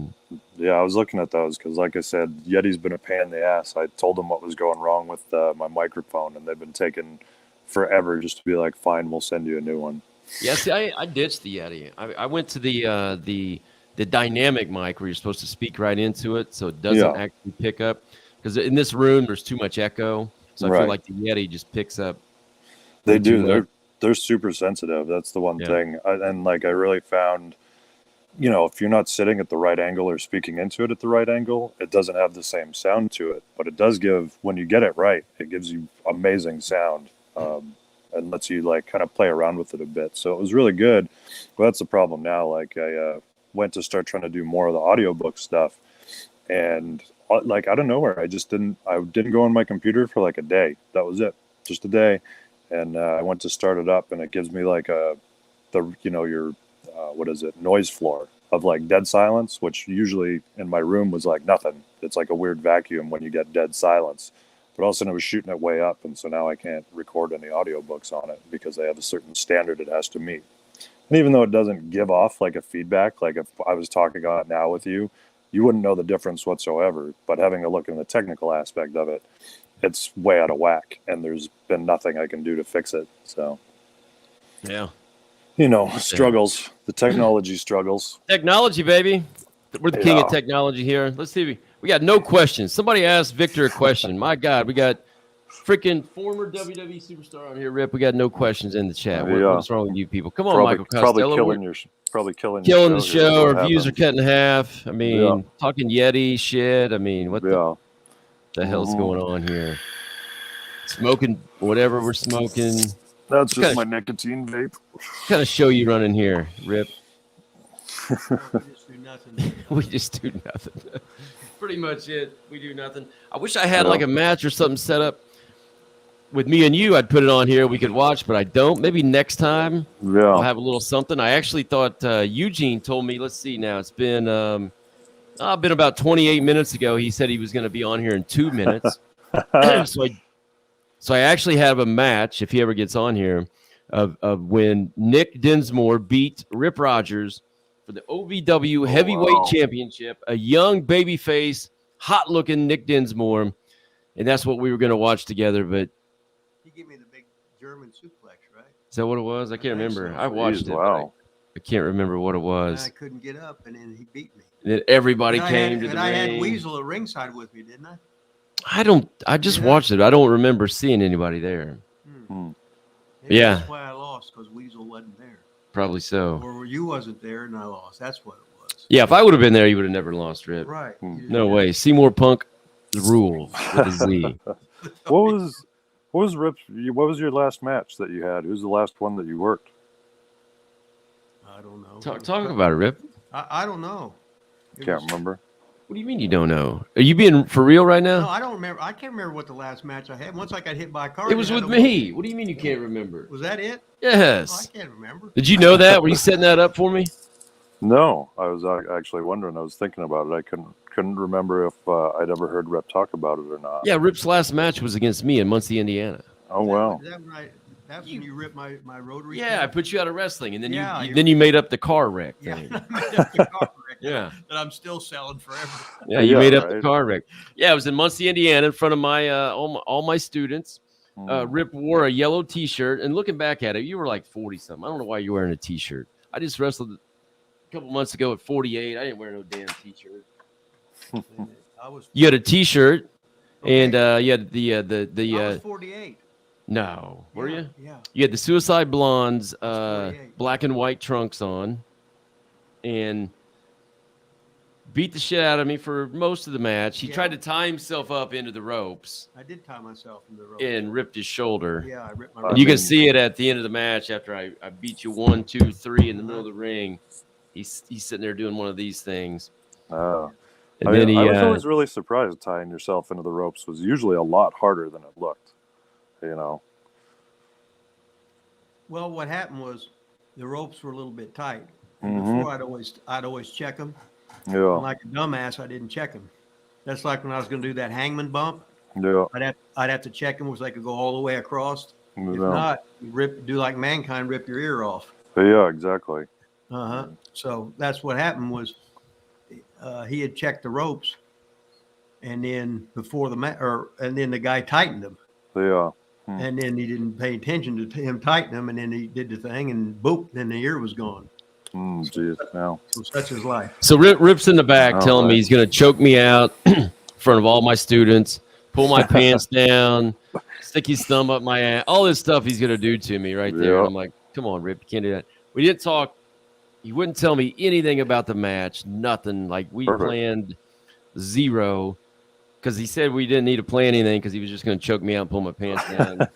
Yeah, I was looking at those because, like I said, Yeti's been a pain in the ass. I told them what was going wrong with my microphone, and they've been taking forever just to be like, fine, we'll send you a new one.
Yeah, see, I ditched the Yeti. I went to the dynamic mic where you're supposed to speak right into it so it doesn't actually pick up. Because in this room, there's too much echo. So I feel like the Yeti just picks up.
They do. They're super sensitive. That's the one thing. I really found, if you're not sitting at the right angle or speaking into it at the right angle, it doesn't have the same sound to it. But it does when you get it right, it gives you amazing sound and lets you kind of play around with it a bit. So it was really good. Well, that's the problem now. I went to start trying to do more of the audiobook stuff. And like out of nowhere, I didn't go on my computer for like a day. That was it, just a day. And I went to start it up, and it gives me like your what is it, noise floor of like dead silence, which usually in my room was like nothing. It's like a weird vacuum when you get dead silence. But all of a sudden it was shooting it way up, and so now I can't record any audiobooks on it because they have a certain standard it has to meet. And even though it doesn't give off like a feedback, like if I was talking on it now with you, you wouldn't know the difference whatsoever. But having a look in the technical aspect of it, it's way out of whack, and there's been nothing I can do to fix it. So,
yeah,
struggles, the technology struggles.
Technology, baby. We're the king of technology here. Let's see. We got no questions. Somebody asked Viktor a question. My God, we got freaking former WWE Superstar on here, Rip. We got no questions in the chat. What's wrong with you people? Come on, Michael Costello.
Probably killing
the show. Our views are cut in half. I mean, talking Yeti shit. I mean, what the hell's going on here? Smoking whatever we're smoking.
That's just my nicotine vape.
What kind of show you running here, Rip? We just do nothing. Pretty much it. We do nothing. I wish I had like a match or something set up with me and you. I'd put it on here. We could watch, but I don't. Maybe next time I'll have a little something. I actually thought Eugene told me, let's see now. It's been about 28 minutes ago. He said he was going to be on here in 2 minutes. So I actually have a match, if he ever gets on here, of when Nick Dinsmore beat Rip Rogers for the OVW Heavyweight Championship, a young babyface, hot-looking Nick Dinsmore, and that's what we were going to watch together. But
he gave me the big German suplex, right?
Is that what it was? I can't remember. I watched it.
Wow.
I can't remember what it was.
And I couldn't get up, and then he beat me.
And then everybody came to the ring.
I had Weasel at ringside with me, didn't I?
I just watched it. I don't remember seeing anybody there. Yeah.
That's why I lost, because Weasel wasn't there.
Probably so.
Or you wasn't there, and I lost. That's what it was.
Yeah, if I would have been there, you would have never lost, Rip.
Right.
No way. Seymour Punk rules with a Z.
What was your last match that you had? Who's the last one that you worked?
I don't know.
Talk about it, Rip.
I don't know.
Can't remember.
What do you mean you don't know? Are you being for real right now?
No, I don't remember. I can't remember what the last match I had. Once I got hit by a car.
It was with me. What do you mean you can't remember?
Was that it?
Yes.
Oh, I can't remember.
Did you know that? Were you setting that up for me?
No, I was actually wondering. I was thinking about it. I couldn't remember if I'd ever heard Rip talk about it or not.
Yeah, Rip's last match was against me in Muncie, Indiana.
Oh wow.
That's when you ripped my rotary.
Yeah, I put you out of wrestling, and then
you
you made up the car wreck thing.
Yeah, I made up the car wreck.
Yeah.
That I'm still selling forever.
Yeah, you made up the car wreck. Yeah, it was in Muncie, Indiana, in front of my all my students. Rip wore a yellow T-shirt, and looking back at it, you were like 40-something. I don't know why you're wearing a T-shirt. I just wrestled a couple months ago at 48. I didn't wear no damn T-shirt. You had a T-shirt, and you had the.
I was 48.
No, were you?
Yeah.
You had the Suicide Blondes black and white trunks on, and beat the shit out of me for most of the match. He tried to tie himself up into the ropes.
I did tie myself into the ropes.
And ripped his shoulder.
Yeah, I ripped my
ropes. You can see it at the end of the match after I beat you 1, 2, 3 in the middle of the ring. He's sitting there doing one of these things.
And
then
I was always really surprised tying yourself into the ropes was usually a lot harder than it looked. You know.
Well, what happened was the ropes were a little bit tight. Before I'd always check them.
Yeah.
And like a dumbass, I didn't check them. That's like when I was going to do that hangman bump.
Yeah.
I'd have to check them so they could go all the way across. If not, you do like Mankind, rip your ear off.
Yeah, exactly.
So that's what happened was he had checked the ropes, and then before and then the guy tightened them.
Yeah.
And then he didn't pay attention to him tighten them, and then he did the thing, and boop, then the ear was gone.
Geez, now.
So such is life.
So Rip's in the back telling me he's going to choke me out in front of all my students, pull my pants down, stick his thumb up my ass, all this stuff he's going to do to me right there. And I'm like, come on, Rip, you can't do that. We didn't talk. He wouldn't tell me anything about the match, nothing. Like we planned zero. Because he said we didn't need to play anything because he was just going to choke me out and pull my pants down.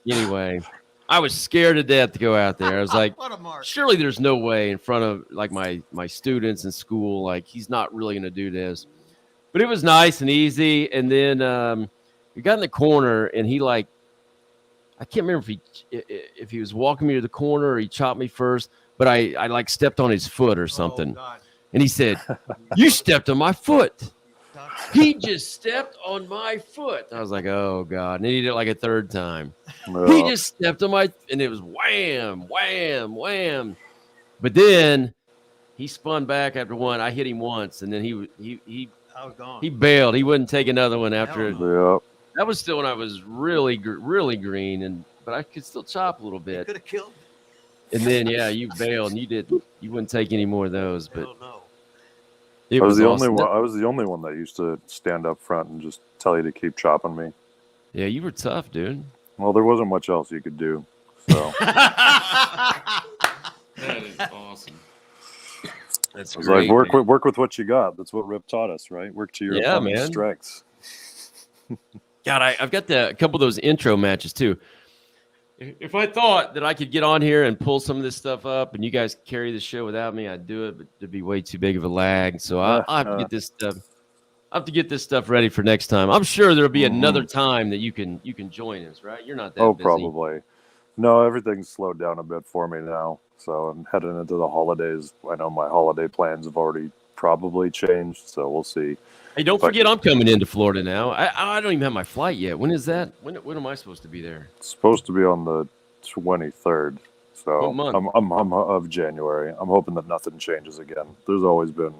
Anyway, I was scared to death to go out there. I was like, surely there's no way in front of like my students in school, like he's not really going to do this. But But it was nice and easy. And then we got in the corner, and he like, I can't remember if he was walking me to the corner or he chopped me first, but I like stepped on his foot or something.
God.
And he said, "You stepped on my foot." He just stepped on my foot. I was like, "Oh God!" And he did it like a third time. He just stepped on my, and it was wham, wham, wham. But then he spun back after one. I hit him once, and then he
I was gone.
he bailed. He wouldn't take another one after.
Yeah.
That was still when I was really green, but I could still chop a little bit.
Could have killed me.
And then you bailed, and you wouldn't take any more of those. But
Hell no.
it
I was the
awesome.
only one. I was the only one that used to stand up front and just tell you to keep chopping me.
Yeah, you were tough, dude.
Well, there wasn't much else you could do. So
That is awesome. That's
I was
great.
like, work with what you got. That's what Rip taught us, right? Work to your opponent's
man.
strengths.
God, I've got a couple of those intro matches too. If I thought that I could get on here and pull some of this stuff up, and you guys carry the show without me, I'd do it. But it'd be way too big of a lag. So I have to get this stuff. I have to get this stuff ready for next time. I'm sure there'll be another time that you can join us. Right? You're not that.
Oh,
busy.
probably. No, everything's slowed down a bit for me now. So I'm heading into the holidays. I know my holiday plans have already probably changed. So we'll see.
Hey, don't forget I'm coming into Florida now. I don't even have my flight yet. When is that? When am I supposed to be there?
It's supposed to be on the 23rd. So
What month?
I'm of January. I'm hoping that nothing changes again. There's always been.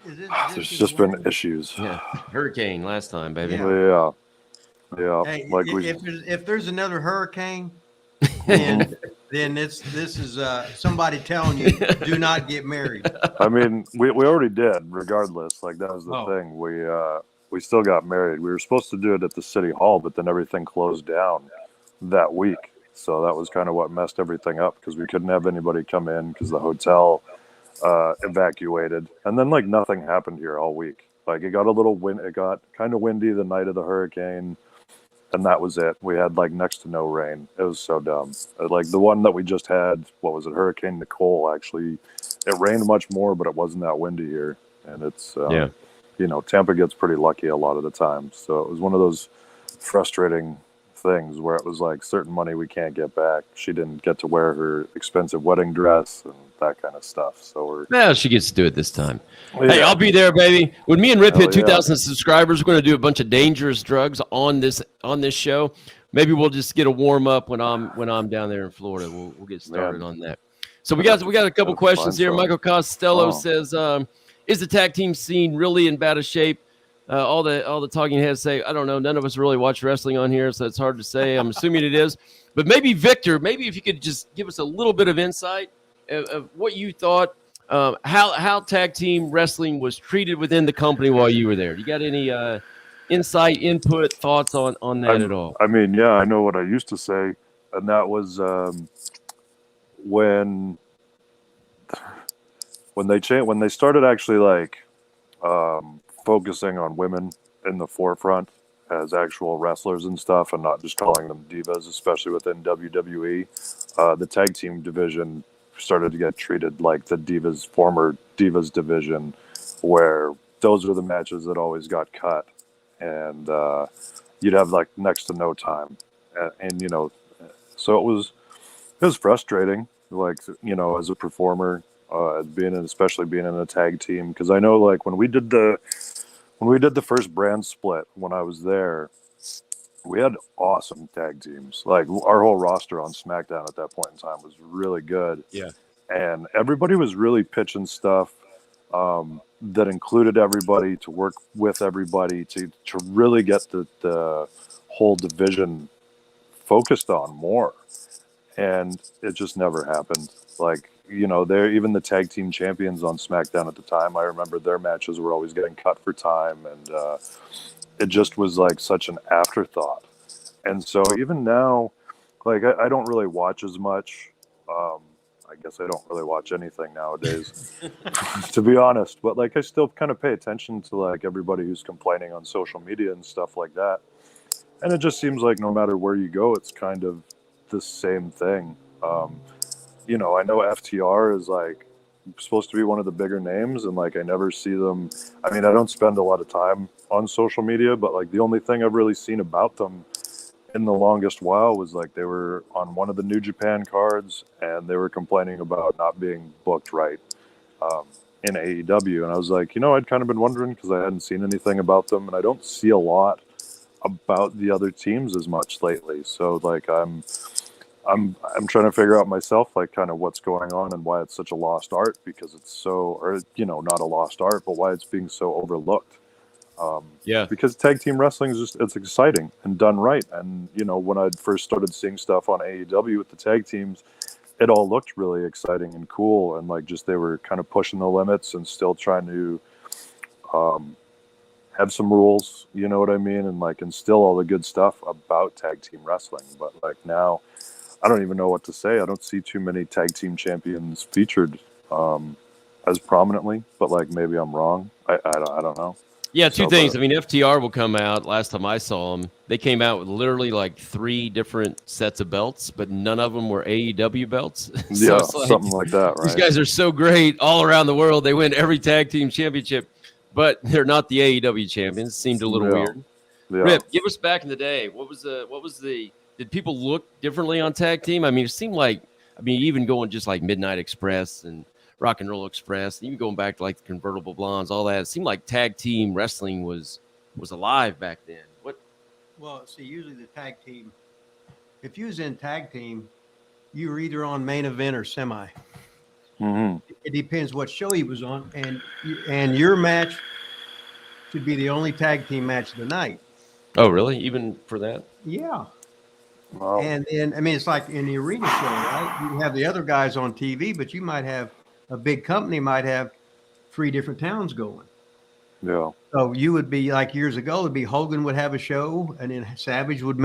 There's just been issues.
Yeah, hurricane last time, baby.
Yeah.
Yeah.
Hey,
Like
if there's another hurricane, then this is somebody telling you do not get married.
I mean, we already did. Regardless, like that was the thing. We still got married. We were supposed to do it at the city hall, but then everything closed down that week. So that was kind of what messed everything up because we couldn't have anybody come in because the hotel evacuated, and then like nothing happened here all week. Like it got a little wind. It got kind of windy the night of the hurricane. And that was it. We had like next to no rain. It was so dumb. Like the one that we just had, what was it? Hurricane Nicole. Actually, it rained much more, but it wasn't that windy here. And it's, Tampa gets pretty lucky a lot of the time. So it was one of those frustrating things where it was like certain money we can't get back. She didn't get to wear her expensive wedding dress and that kind of stuff. So
she gets to do it this time. Yeah. Hey, I'll be there, baby. When me and Rip hit 2,000 subscribers, we're going to do a bunch of dangerous drugs on this show. Maybe we'll just get a warm up when I'm down there in Florida. We'll get started on that. So we got a couple questions here. Michael Costello says, "Is the tag team scene really in bad a shape?" All the talking heads say, "I don't know. None of us really watch wrestling on here, so it's hard to say. I'm assuming it is, but maybe Viktor, maybe if you could just give us a little bit of insight of what you thought, how tag team wrestling was treated within the company while you were there. You got any insight, input, thoughts on that at all?"
I mean, yeah, I know what I used to say, and that was when they started actually like focusing on women in the forefront as actual wrestlers and stuff, and not just calling them divas, especially within WWE. The tag team division started to get treated like the former divas division, where those were the matches that always got cut, and you'd have like next to no time, and so it was frustrating, like as a performer, especially being in a tag team, because I know like when we did the first brand split when I was there, we had awesome tag teams. Like our whole roster on SmackDown at that point in time was really good.
Yeah.
And everybody was really pitching stuff that included everybody, to work with everybody, to really get the whole division focused on more. And it just never happened. Like, they're even the tag team champions on SmackDown at the time. I remember their matches were always getting cut for time, and it just was like such an afterthought. And so even now, like I don't really watch as much. I guess I don't really watch anything nowadays, to be honest. But like I still kind of pay attention to like everybody who's complaining on social media and stuff like that. And it just seems like no matter where you go, it's kind of the same thing. I know FTR is like supposed to be one of the bigger names, and like I never see them. I mean, I don't spend a lot of time on social media, but like the only thing I've really seen about them in the longest while was like they were on one of the New Japan cards, and they were complaining about not being booked right in AEW. And I was like, I'd kind of been wondering because I hadn't seen anything about them, and I don't see a lot about the other teams as much lately. So like I'm trying to figure out myself, like kind of what's going on and why it's such a lost art, because it's so, or not a lost art, but why it's being so overlooked. Because tag team wrestling is it's exciting and done right. And when I first started seeing stuff on AEW with the tag teams, it all looked really exciting and cool, and like just they were kind of pushing the limits and still trying to have some rules, you know what I mean, and like instill all the good stuff about tag team wrestling. But like now, I don't even know what to say. I don't see too many tag team champions featured as prominently, but like maybe I'm wrong. I don't know.
Yeah, two things. I mean, FTR will come out. Last time I saw them, they came out with literally like 3 different sets of belts, but none of them were AEW belts.
So something like that, right?
These guys are so great all around the world. They win every tag team championship, but they're not the AEW champions. Seemed a little weird.
Yeah.
Rip, give us back in the day. What was the did people look differently on tag team? I mean, it seemed like, even going just like Midnight Express and Rock and Roll Express, even going back to like the Convertible Blondes, all that, it seemed like tag team wrestling was alive back then.
Well, see, usually the tag team, if you was in tag team, you were either on main event or semi.
Mm-hmm.
It depends what show he was on, and your match should be the only tag team match of the night.
Oh, really? Even for that?
Yeah.
Wow.
And then, it's like in the arena show, right? You have the other guys on TV, but you might have a big company might have 3 different towns going.
Yeah.
So you would be like years ago, it'd be Hogan would have a show, and then Savage would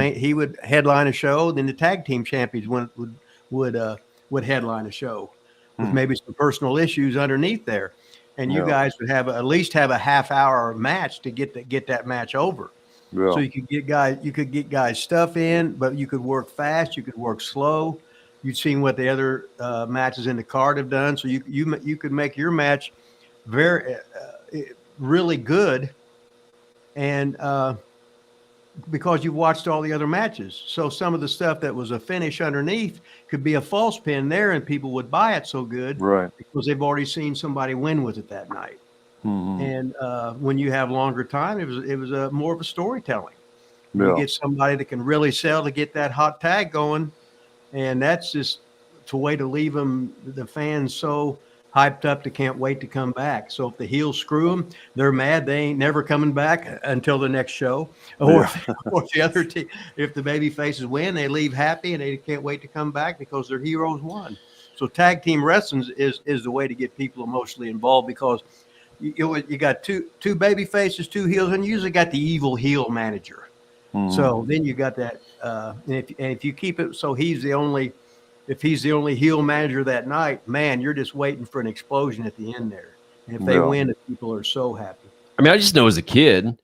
headline a show. Then the tag team champions would headline a show with maybe some personal issues underneath there, and you guys would have at least have a half-hour match to get that match over.
Yeah.
So you could get guys stuff in, but you could work fast, you could work slow. You've seen what the other matches in the card have done, so you could make your match very really good, and because you've watched all the other matches. So some of the stuff that was a finish underneath could be a false pin there, and people would buy it so good,
right?
Because they've already seen somebody win with it that night.
Mm-hmm.
And when you have longer time, it was more of a storytelling.
Yeah.
You get somebody that can really sell to get that hot tag going, and that's just a way to leave the fans so hyped up they can't wait to come back. So if the heels screw them, they're mad. They ain't never coming back until the next show. Or the other team, if the baby faces win, they leave happy and they can't wait to come back because their heroes won. So tag team wrestling is the way to get people emotionally involved, because you got two baby faces, 2 heels, and you usually got the evil heel manager.
Mm-hmm.
So then you got that, and if you keep it so he's the only heel manager that night, man, you're just waiting for an explosion at the end there. And if they win, the people are so happy.
I mean, I just know as a kid,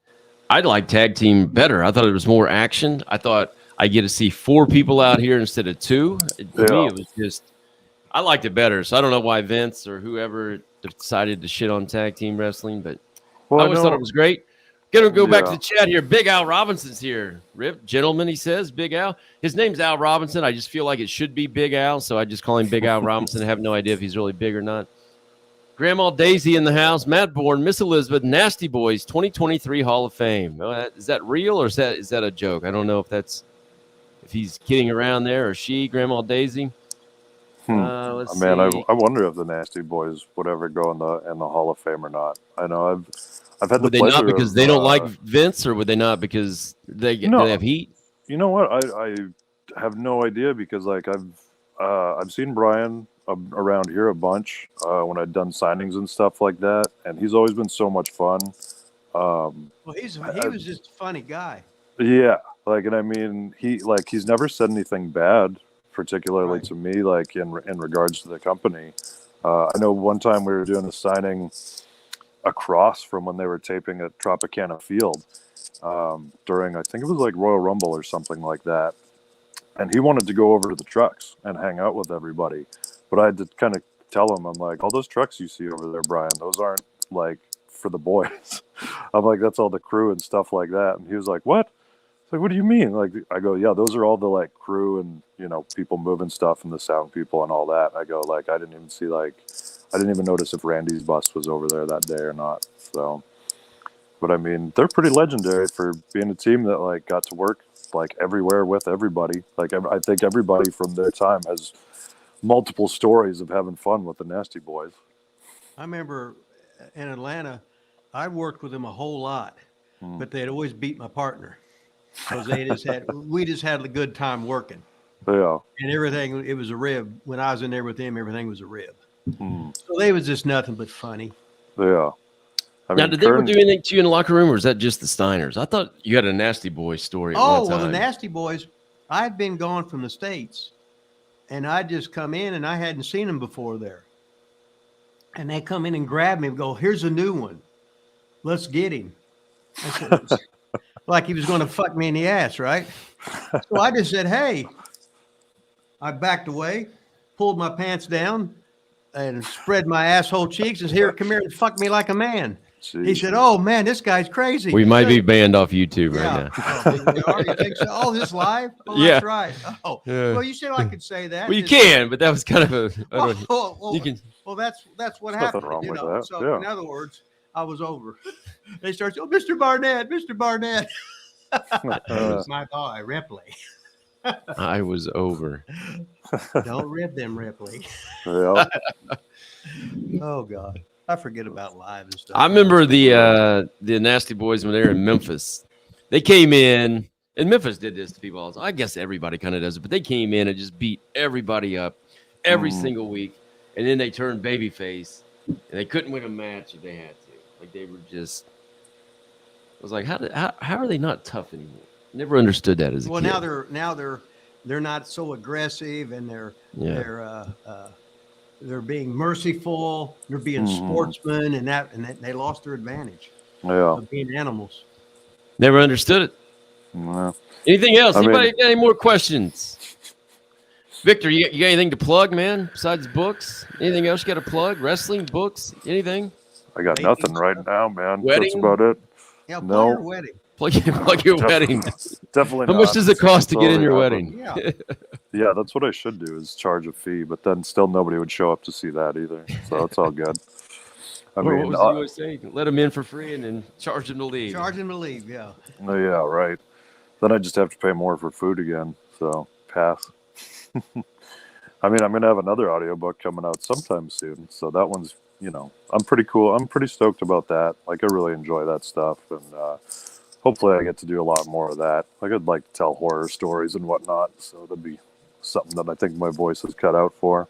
I'd like tag team better. I thought it was more action. I thought I get to see 4 people out here instead of 2. To me, it was just, I liked it better. So I don't know why Vince or whoever decided to shit on tag team wrestling, but I always thought it was great. Gonna go back to the chat here. Big Al Robinson's here. Rip, gentlemen, he says. Big Al. His name's Al Robinson. I just feel like it should be Big Al, so I just call him Big Al Robinson. I have no idea if he's really big or not. Grandma Daisy in the house. Matt Bourne, Miss Elizabeth, Nasty Boys, 2023 Hall of Fame. Is that real or is that a joke? I don't know if he's kidding around there or she, Grandma Daisy. Let's see.
I wonder if the Nasty Boys would ever go in the Hall of Fame or not. I know I've had the pleasure.
Would they not because they don't like Vince, or would they not because they have heat?
You know what? I have no idea, because like I've seen Brian around here a bunch when I'd done signings and stuff like that, and he's always been so much fun.
Well, he was just a funny guy.
Yeah, like, and I mean, he's never said anything bad, particularly to me, like in regards to the company. I know one time we were doing a signing across from when they were taping at Tropicana Field during, I think it was like Royal Rumble or something like that. And he wanted to go over to the trucks and hang out with everybody. But I had to kind of tell him, I'm like, all those trucks you see over there, Brian, those aren't like for the boys. I'm like, that's all the crew and stuff like that. And he was like, what? It's like, what do you mean? Like, I go, yeah, those are all the like crew and, you know, people moving stuff and the sound people and all that. I go, like, I didn't even notice if Randy's bus was over there that day or not. So, but I mean, they're pretty legendary for being a team that like got to work like everywhere with everybody. Like, I think everybody from their time has multiple stories of having fun with the Nasty Boys.
I remember in Atlanta, I worked with them a whole lot, but they'd always beat my partner because we just had a good time working.
Yeah.
And everything, it was a rib. When I was in there with them, everything was a rib. So they was just nothing but funny.
Yeah. I
Now,
mean,
did they ever do anything to you in the locker room, or is that just the Steiners? I thought you had a Nasty Boy story.
Oh, well, the Nasty Boys, I'd been gone from the States, and I'd just come in, and I hadn't seen them before there. And they come in and grab me and go, here's a new one. Let's get him. I said, like he was going to fuck me in the ass, right? So I just said, hey. I backed away, pulled my pants down, and spread my asshole cheeks and here, come here and fuck me like a man. Jeez. He said, oh, man, this guy's crazy.
We might be banned off YouTube right now.
Oh, you think so? Oh, this live? Oh, yeah. That's right. Oh, yeah. Well, you said I could say that.
Well, you can, but that was kind of a.
Well, that's what happened. You know? So, yeah. In other words, I was over. They started, oh, Mr. Barnett, Mr. Barnett. My boy, Ripley.
I was over.
Don't rib them, Ripley.
Yeah.
Oh God, I forget about live and stuff.
I remember the Nasty Boys when they were in Memphis. They came in, and Memphis did this to people all the time. I guess everybody kind of does it, but they came in and just beat everybody up every single week, and then they turned babyface, and they couldn't win a match if they had to. Like they were just. I was like, how are they not tough anymore? Never understood that as a kid.
Now they're not so aggressive, and they're being merciful. They're being sportsmen, and they lost their advantage.
Yeah,
of being animals.
Never understood it.
Yeah.
Anything else? Anybody got any more questions? Victor, you got anything to plug, man? Besides books, anything else you got to plug? Wrestling, books, anything?
I got nothing right now, man.
Wedding?
That's about it.
Yeah, plug your wedding.
Plug your wedding.
Definitely.
How much does it cost to get in your wedding?
Yeah, that's what I should do is charge a fee, but then still nobody would show up to see that either. So it's all good.
What was you always saying? Let them in for free and then charge them to leave.
Charge them to leave, yeah.
Yeah, right. Then I just have to pay more for food again. So pass. I mean, I'm going to have another audiobook coming out sometime soon. So that one's, I'm pretty cool. I'm pretty stoked about that. Like, I really enjoy that stuff. And hopefully I get to do a lot more of that. Like, I'd like to tell horror stories and whatnot. So that'd be something that I think my voice is cut out for.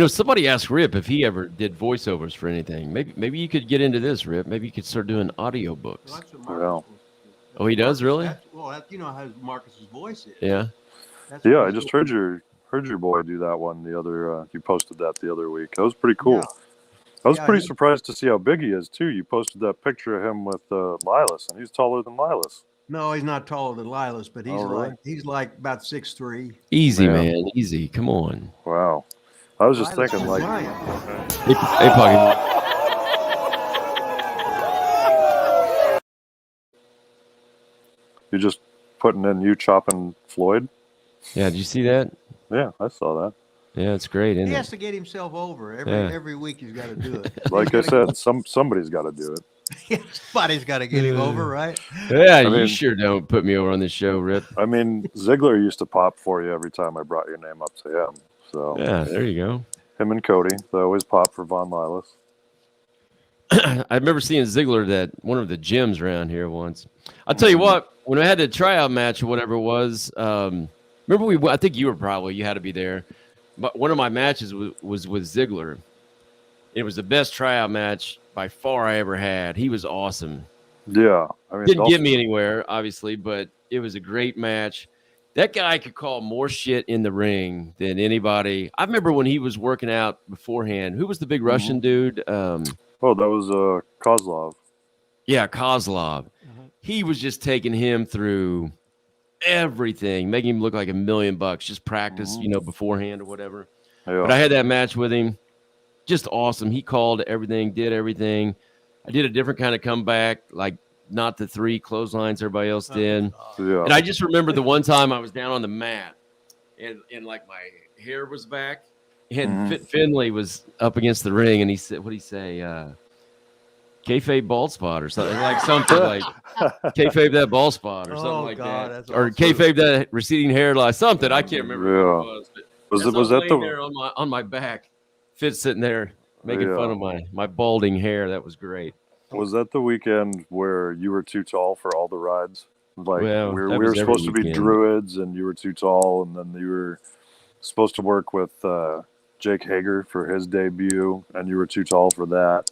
Somebody asked Rip if he ever did voiceovers for anything. Maybe you could get into this, Rip. Maybe you could start doing audiobooks.
Yeah.
Oh, he does, really?
How Marcus's voice is.
Yeah.
Yeah, I just heard your boy do that one the other. You posted that the other week. That was pretty cool. Yeah. I was pretty surprised to see how big he is too. You posted that picture of him with Lilas, and he's taller than Lilas.
No, he's not taller than Lilas, but he's like about 6'3".
Easy, man. Easy. Come on.
Wow. I was just thinking, like,
hey, Puggy.
You're just putting in you chopping Floyd?
Yeah, did you see that?
Yeah, I saw that.
Yeah, it's great, isn't it?
He has to get himself over. Every week he's got to do it.
Like I said, somebody's got to do it.
Somebody's got to get him over, right?
Yeah, you sure don't put me over on this show, Rip.
I mean, Ziggler used to pop for you every time I brought your name up to him. So
yeah, there you go.
Him and Cody, they always pop for Von Lilas.
I remember seeing Ziggler at one of the gyms around here once. I'll tell you what, when I had the tryout match or whatever it was, remember I think you had to be there. But one of my matches was with Ziggler. It was the best tryout match by far I ever had. He was awesome.
Yeah. I mean,
didn't get me anywhere, obviously, but it was a great match. That guy could call more shit in the ring than anybody. I remember when he was working out beforehand. Who was the big Russian dude?
That was Kozlov.
Yeah, Kozlov. He was just taking him through everything, making him look like $1 million, just practice, beforehand or whatever. But I had that match with him. Just awesome. He called everything, did everything. I did a different kind of comeback, like not the 3 clotheslines everybody else did. And I just remember the one time I was down on the mat and like my hair was back and Finley was up against the ring and he said, what'd he say? Kayfabe bald spot or something like kayfabe that bald spot or something like that. Or kayfabe that receding hairline, something. I can't remember what it was. But was that the there on my back? Fitz sitting there making fun of my balding hair. That was great.
Was that the weekend where you were too tall for all the rides? Like
well,
we were supposed to be druids and you were too tall, and then you were supposed to work with Jake Hager for his debut, and you were too tall for that.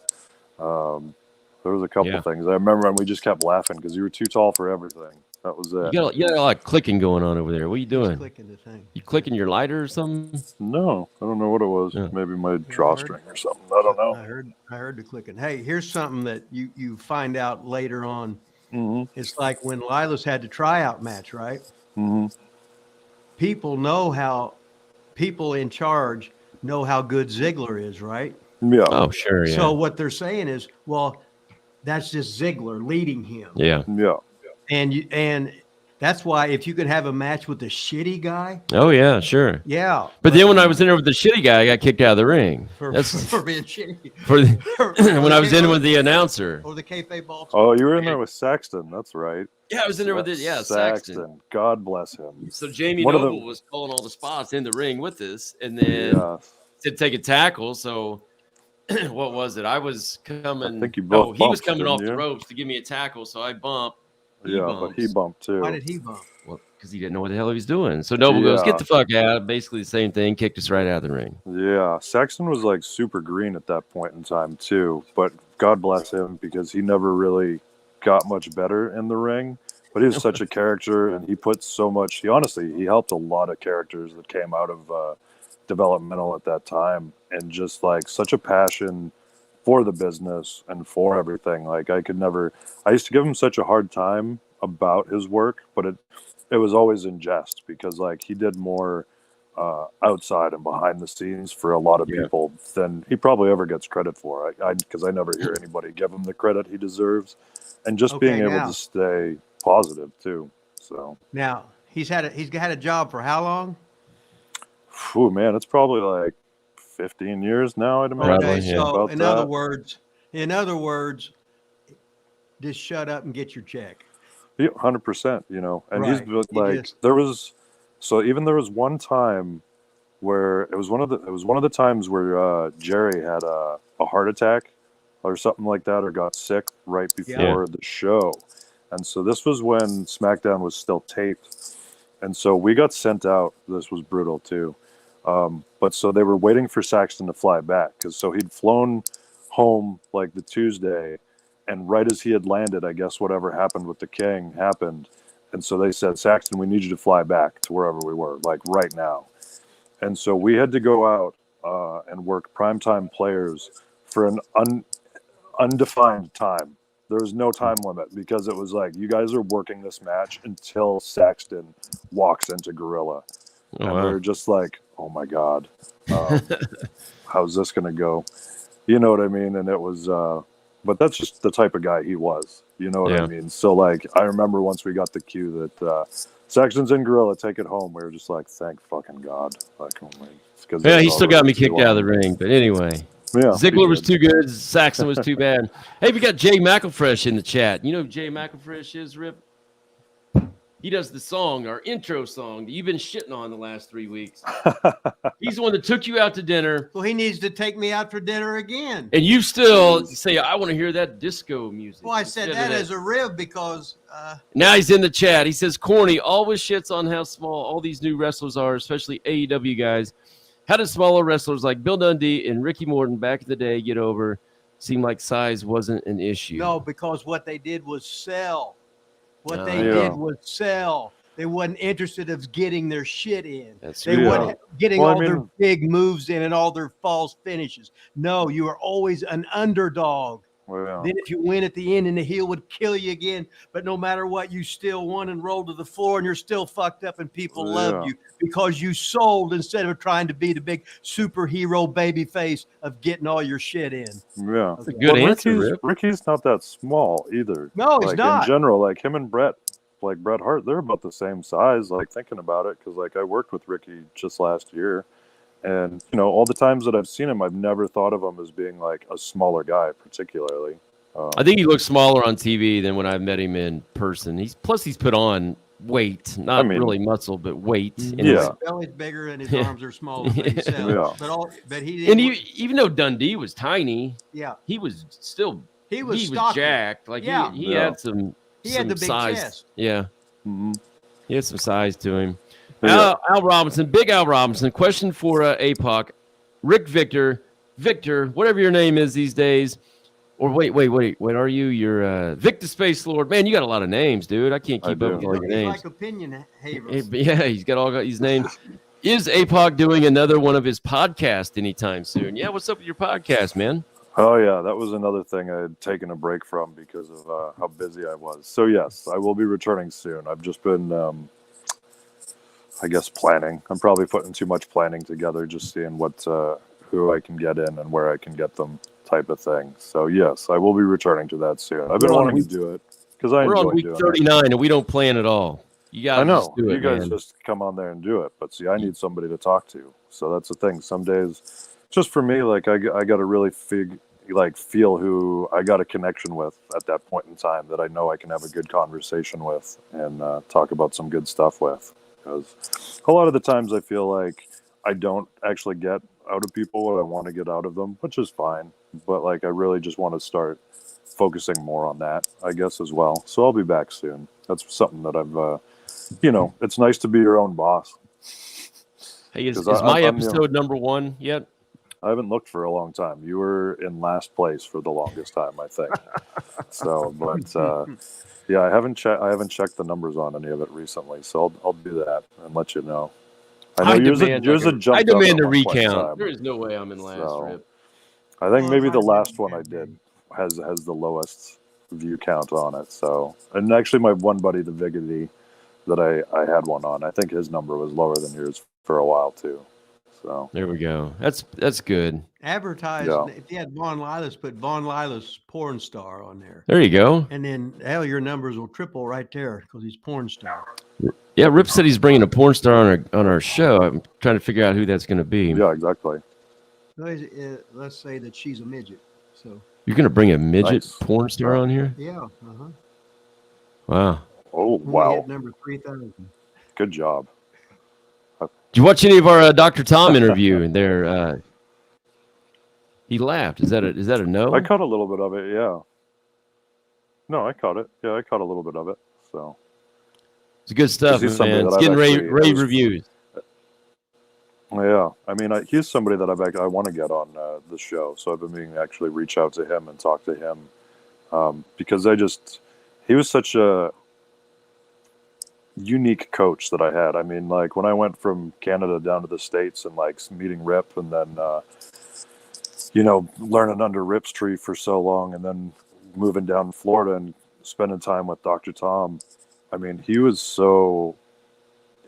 There was a couple things. I remember when we just kept laughing because you were too tall for everything. That was it.
You got a lot of clicking going on over there. What are you doing?
Clicking the thing.
You clicking your lighter or something?
No, I don't know what it was.
Yeah.
Maybe my drawstring or something. I don't know.
I heard the clicking. Hey, here's something that you find out later on. It's like when Lila's had the tryout match, right? People in charge know how good Ziggler is, right?
Yeah.
Oh, sure. Yeah.
So what they're saying is, well, that's just Ziggler leading him.
Yeah.
Yeah.
And that's why if you could have a match with the shitty guy.
Oh yeah, sure.
Yeah.
But then when I was in there with the shitty guy, I got kicked out of the ring.
For being shitty.
When I was in with the announcer.
Or the kayfabe ball.
Oh, you were in there with Saxton. That's right.
Yeah, I was in there with Saxton.
God bless him.
So Jamie Noble was calling all the spots in the ring with us, and then to take a tackle. So what was it? I was coming.
I think you both
he was coming off the ropes to give me a tackle, so I bumped.
But he bumped too.
Why did he bump?
Well, because he didn't know what the hell he was doing. So Noble goes, "Get the fuck out!" Basically the same thing. Kicked us right out of the ring.
Yeah, Saxton was like super green at that point in time too. But God bless him because he never really got much better in the ring. But he was such a character, and he put so much. He helped a lot of characters that came out of developmental at that time, and just like such a passion for the business and for everything. Like I used to give him such a hard time about his work, but it was always in jest because like he did more outside and behind the scenes for a lot of people than he probably ever gets credit for. Because I never hear anybody give him the credit he deserves, and just being able to stay positive too. So
now he's had a job for how long?
Oh man, it's probably like 15 years now, I'd imagine.
Okay, so in other words, just shut up and get your check.
Yeah, 100%, and he's like, there was one time where it was one of the times where Jerry had a heart attack or something like that, or got sick right before the show. And so this was when SmackDown was still taped. And so we got sent out. This was brutal too. But so they were waiting for Saxton to fly back so he'd flown home like the Tuesday, and right as he had landed, I guess whatever happened with the King happened. And so they said, Saxton, we need you to fly back to wherever we were, like right now. And so we had to go out and work primetime players for an undefined time. There was no time limit because it was like, you guys are working this match until Saxton walks into Gorilla. And we were just like, oh my God, how's this going to go? You know what I mean? And it was, but that's just the type of guy he was. You know what I mean? So like, I remember once we got the cue that Saxton's in Gorilla, take it home. We were just like, thank fucking God. Like, oh my,
he still got me kicked out of the ring. But anyway, Ziggler was too good. Saxton was too bad. Hey, we got Jay McElfresh in the chat. You know who Jay McElfresh is, Rip? He does the song, our intro song that you've been shitting on the last 3 weeks. He's the one that took you out to dinner.
Well, he needs to take me out for dinner again.
And you still say, I want to hear that disco music.
Well, I said that as a rib because...
Now he's in the chat. He says, Corny always shits on how small all these new wrestlers are, especially AEW guys. How did smaller wrestlers like Bill Dundee and Ricky Morton back in the day get over? Seemed like size wasn't an issue.
No, because what they did was sell. What they did was sell. They wasn't interested in getting their shit in. They weren't getting their big moves in and all their false finishes. No, you are always an underdog.
Well, yeah.
Then if you win at the end and the heel would kill you again, but no matter what, you still won and rolled to the floor and you're still fucked up and people love you because you sold instead of trying to be the big superhero baby face of getting all your shit in.
Yeah.
That's a good answer, Rip.
Ricky's not that small either.
No, he's
like,
not.
In general, like him and Bret Hart, they're about the same size, like thinking about it, because like I worked with Ricky just last year. And, you know, all the times that I've seen him, I've never thought of him as being like a smaller guy, particularly.
I think he looks smaller on TV than when I met him in person. He's put on weight, not really muscle, but weight. And
his belly's bigger and his arms are smaller. But he didn't.
And even though Dundee was tiny, he was still he was jacked. Like he had some.
He had the big
size.
chest.
Yeah, he had some size to him.
Yeah.
Al Robinson, Big Al Robinson. Question for APOC, Rick Victor, whatever your name is these days. Or wait. Are you? You're Vic the Space Lord. Man, you got a lot of names, dude. I can't keep up with all your names.
Like opinion havers.
Yeah, he's got these names. Is APOC doing another one of his podcasts anytime soon? Yeah, what's up with your podcast, man?
Oh, yeah, that was another thing I had taken a break from because of how busy I was. So, yes, I will be returning soon. I've just been, I guess, planning. I'm probably putting too much planning together, just seeing who I can get in and where I can get them type of thing. So, yes, I will be returning to that soon. I've been wanting to do it because I enjoy doing it. We're on week
39 and we don't plan at all. You guys just do it,
you guys just come on there and do it. But, see, I need somebody to talk to. So that's the thing. Some days... Just for me, like I got to really feel who I got a connection with at that point in time that I know I can have a good conversation with and talk about some good stuff with. Because a lot of the times I feel like I don't actually get out of people what I want to get out of them, which is fine. But like I really just want to start focusing more on that, I guess, as well. So I'll be back soon. That's something that I've, it's nice to be your own boss.
Hey, is my episode number 1 yet?
I haven't looked for a long time. You were in last place for the longest time, I think. So, but I haven't checked the numbers on any of it recently. So I'll do that and let you know. I know yours had jumped.
I demand a recount. There is no way I'm in last. Rip.
I think maybe the last one I did has the lowest view count on it. So, and actually, my one buddy, the Vigity, that I had one on, I think his number was lower than yours for a while too. So
there we go. That's good.
Advertise. If you had Von Lilas, put Von Lilas porn star on there.
There you go.
And then your numbers will triple right there because he's porn star.
Yeah, Rip said he's bringing a porn star on our show. I'm trying to figure out who that's going to be.
Yeah, exactly.
Let's say that she's a midget. So
you're going to bring a midget porn star on here?
Yeah.
Wow.
Oh, wow.
Number 3,000.
Good job.
Did you watch any of our Dr. Tom interview? And there, he laughed. Is that a no?
I caught a little bit of it. Yeah. No, I caught it. Yeah, I caught a little bit of it. So
it's good stuff, man. It's getting rave reviews.
Yeah, I mean, he's somebody that I want to get on the show. So I've been meaning to actually reach out to him and talk to him because he was such a unique coach that I had. I mean, like when I went from Canada down to the States and like meeting Rip and then, learning under Rip's tree for so long and then moving down to Florida and spending time with Dr. Tom. I mean, he was so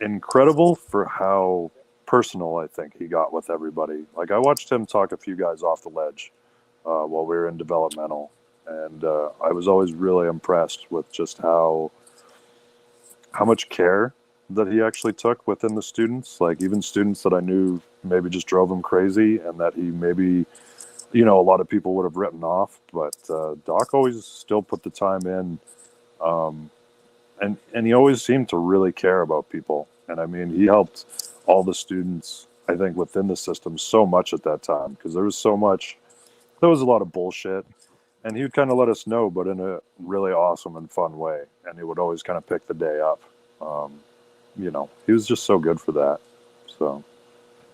incredible for how personal I think he got with everybody. Like I watched him talk a few guys off the ledge while we were in developmental. And I was always really impressed with just how much care that he actually took within the students, like even students that I knew maybe just drove him crazy and that he maybe, a lot of people would have written off, but Doc always still put the time in. And he always seemed to really care about people. And I mean, he helped all the students, I think, within the system so much at that time because there was a lot of bullshit. And he would kind of let us know, but in a really awesome and fun way. And he would always kind of pick the day up. He was just so good for that. So,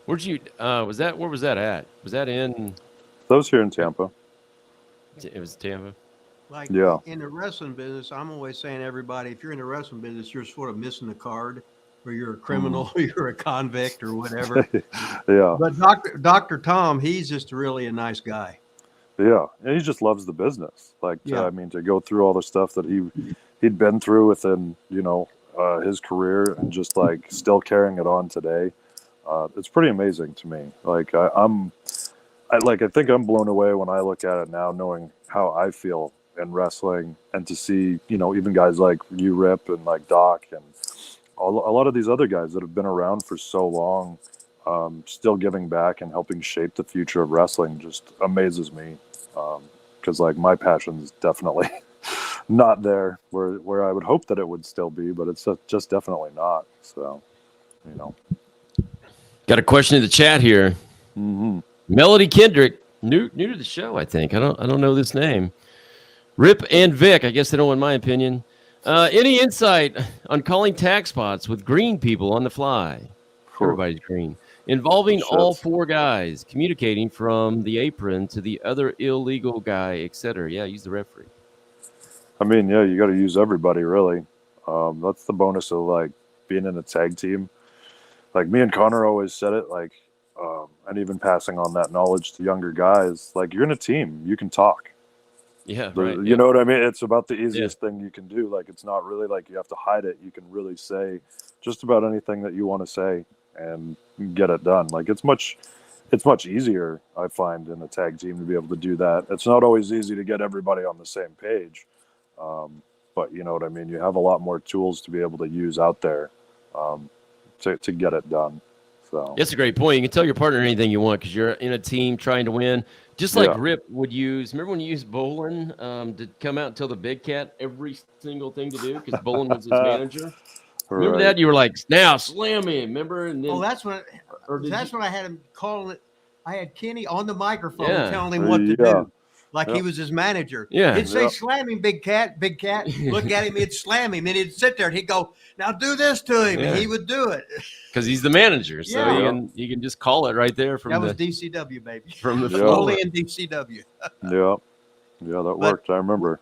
where was that at? Was that in?
That was here in Tampa.
It was Tampa.
Like in the wrestling business, I'm always saying everybody, if you're in the wrestling business, you're sort of missing the card, or you're a criminal, or you're a convict, or whatever.
Yeah.
But Dr. Tom, he's just really a nice guy.
Yeah, and he just loves the business. Like,
Yeah.
I mean, to go through all the stuff that he'd been through within, his career, and just like still carrying it on today, it's pretty amazing to me. Like, I think I'm blown away when I look at it now, knowing how I feel in wrestling, and to see, even guys like you, Rip, and like Doc, and a lot of these other guys that have been around for so long, still giving back and helping shape the future of wrestling just amazes me. Because like my passion's definitely not there where I would hope that it would still be, but it's just definitely not. So,
Got a question in the chat here.
Mm-hmm.
Melody Kendrick, new to the show, I think. I don't know this name. Rip and Vic, I guess they don't want my opinion. Any insight on calling tag spots with green people on the fly? Everybody's green. Involving all four guys, communicating from the apron to the other illegal guy, etc. Yeah, use the referee.
I mean, yeah, you got to use everybody, really. That's the bonus of like being in a tag team. Like me and Connor always said it, like, and even passing on that knowledge to younger guys. Like, you're in a team, you can talk.
Yeah, right.
You know what I mean? It's about the easiest thing you can do. Like, it's not really like you have to hide it. You can really say just about anything that you want to say and get it done. Like, it's much easier, I find, in a tag team to be able to do that. It's not always easy to get everybody on the same page, but you know what I mean? You have a lot more tools to be able to use out there to get it done. So
that's a great point. You can tell your partner anything you want because you're in a team trying to win. Just like Rip would use. Remember when you used Bolin to come out and tell the big cat every single thing to do because Bolin was his manager? Remember that? You were like, now slam him. Remember? And then,
that's when I had him calling it. I had Kenny on the microphone telling him what to do. Like he was his manager.
Yeah.
He'd say, slam him, big cat, big cat. Look at him, he'd slam him. And he'd sit there and he'd go, now do this to him. And he would do it.
Because he's the manager. So you can just call it right there from
that was DCW, baby.
From the
Foley and DCW.
Yeah, that worked. I remember.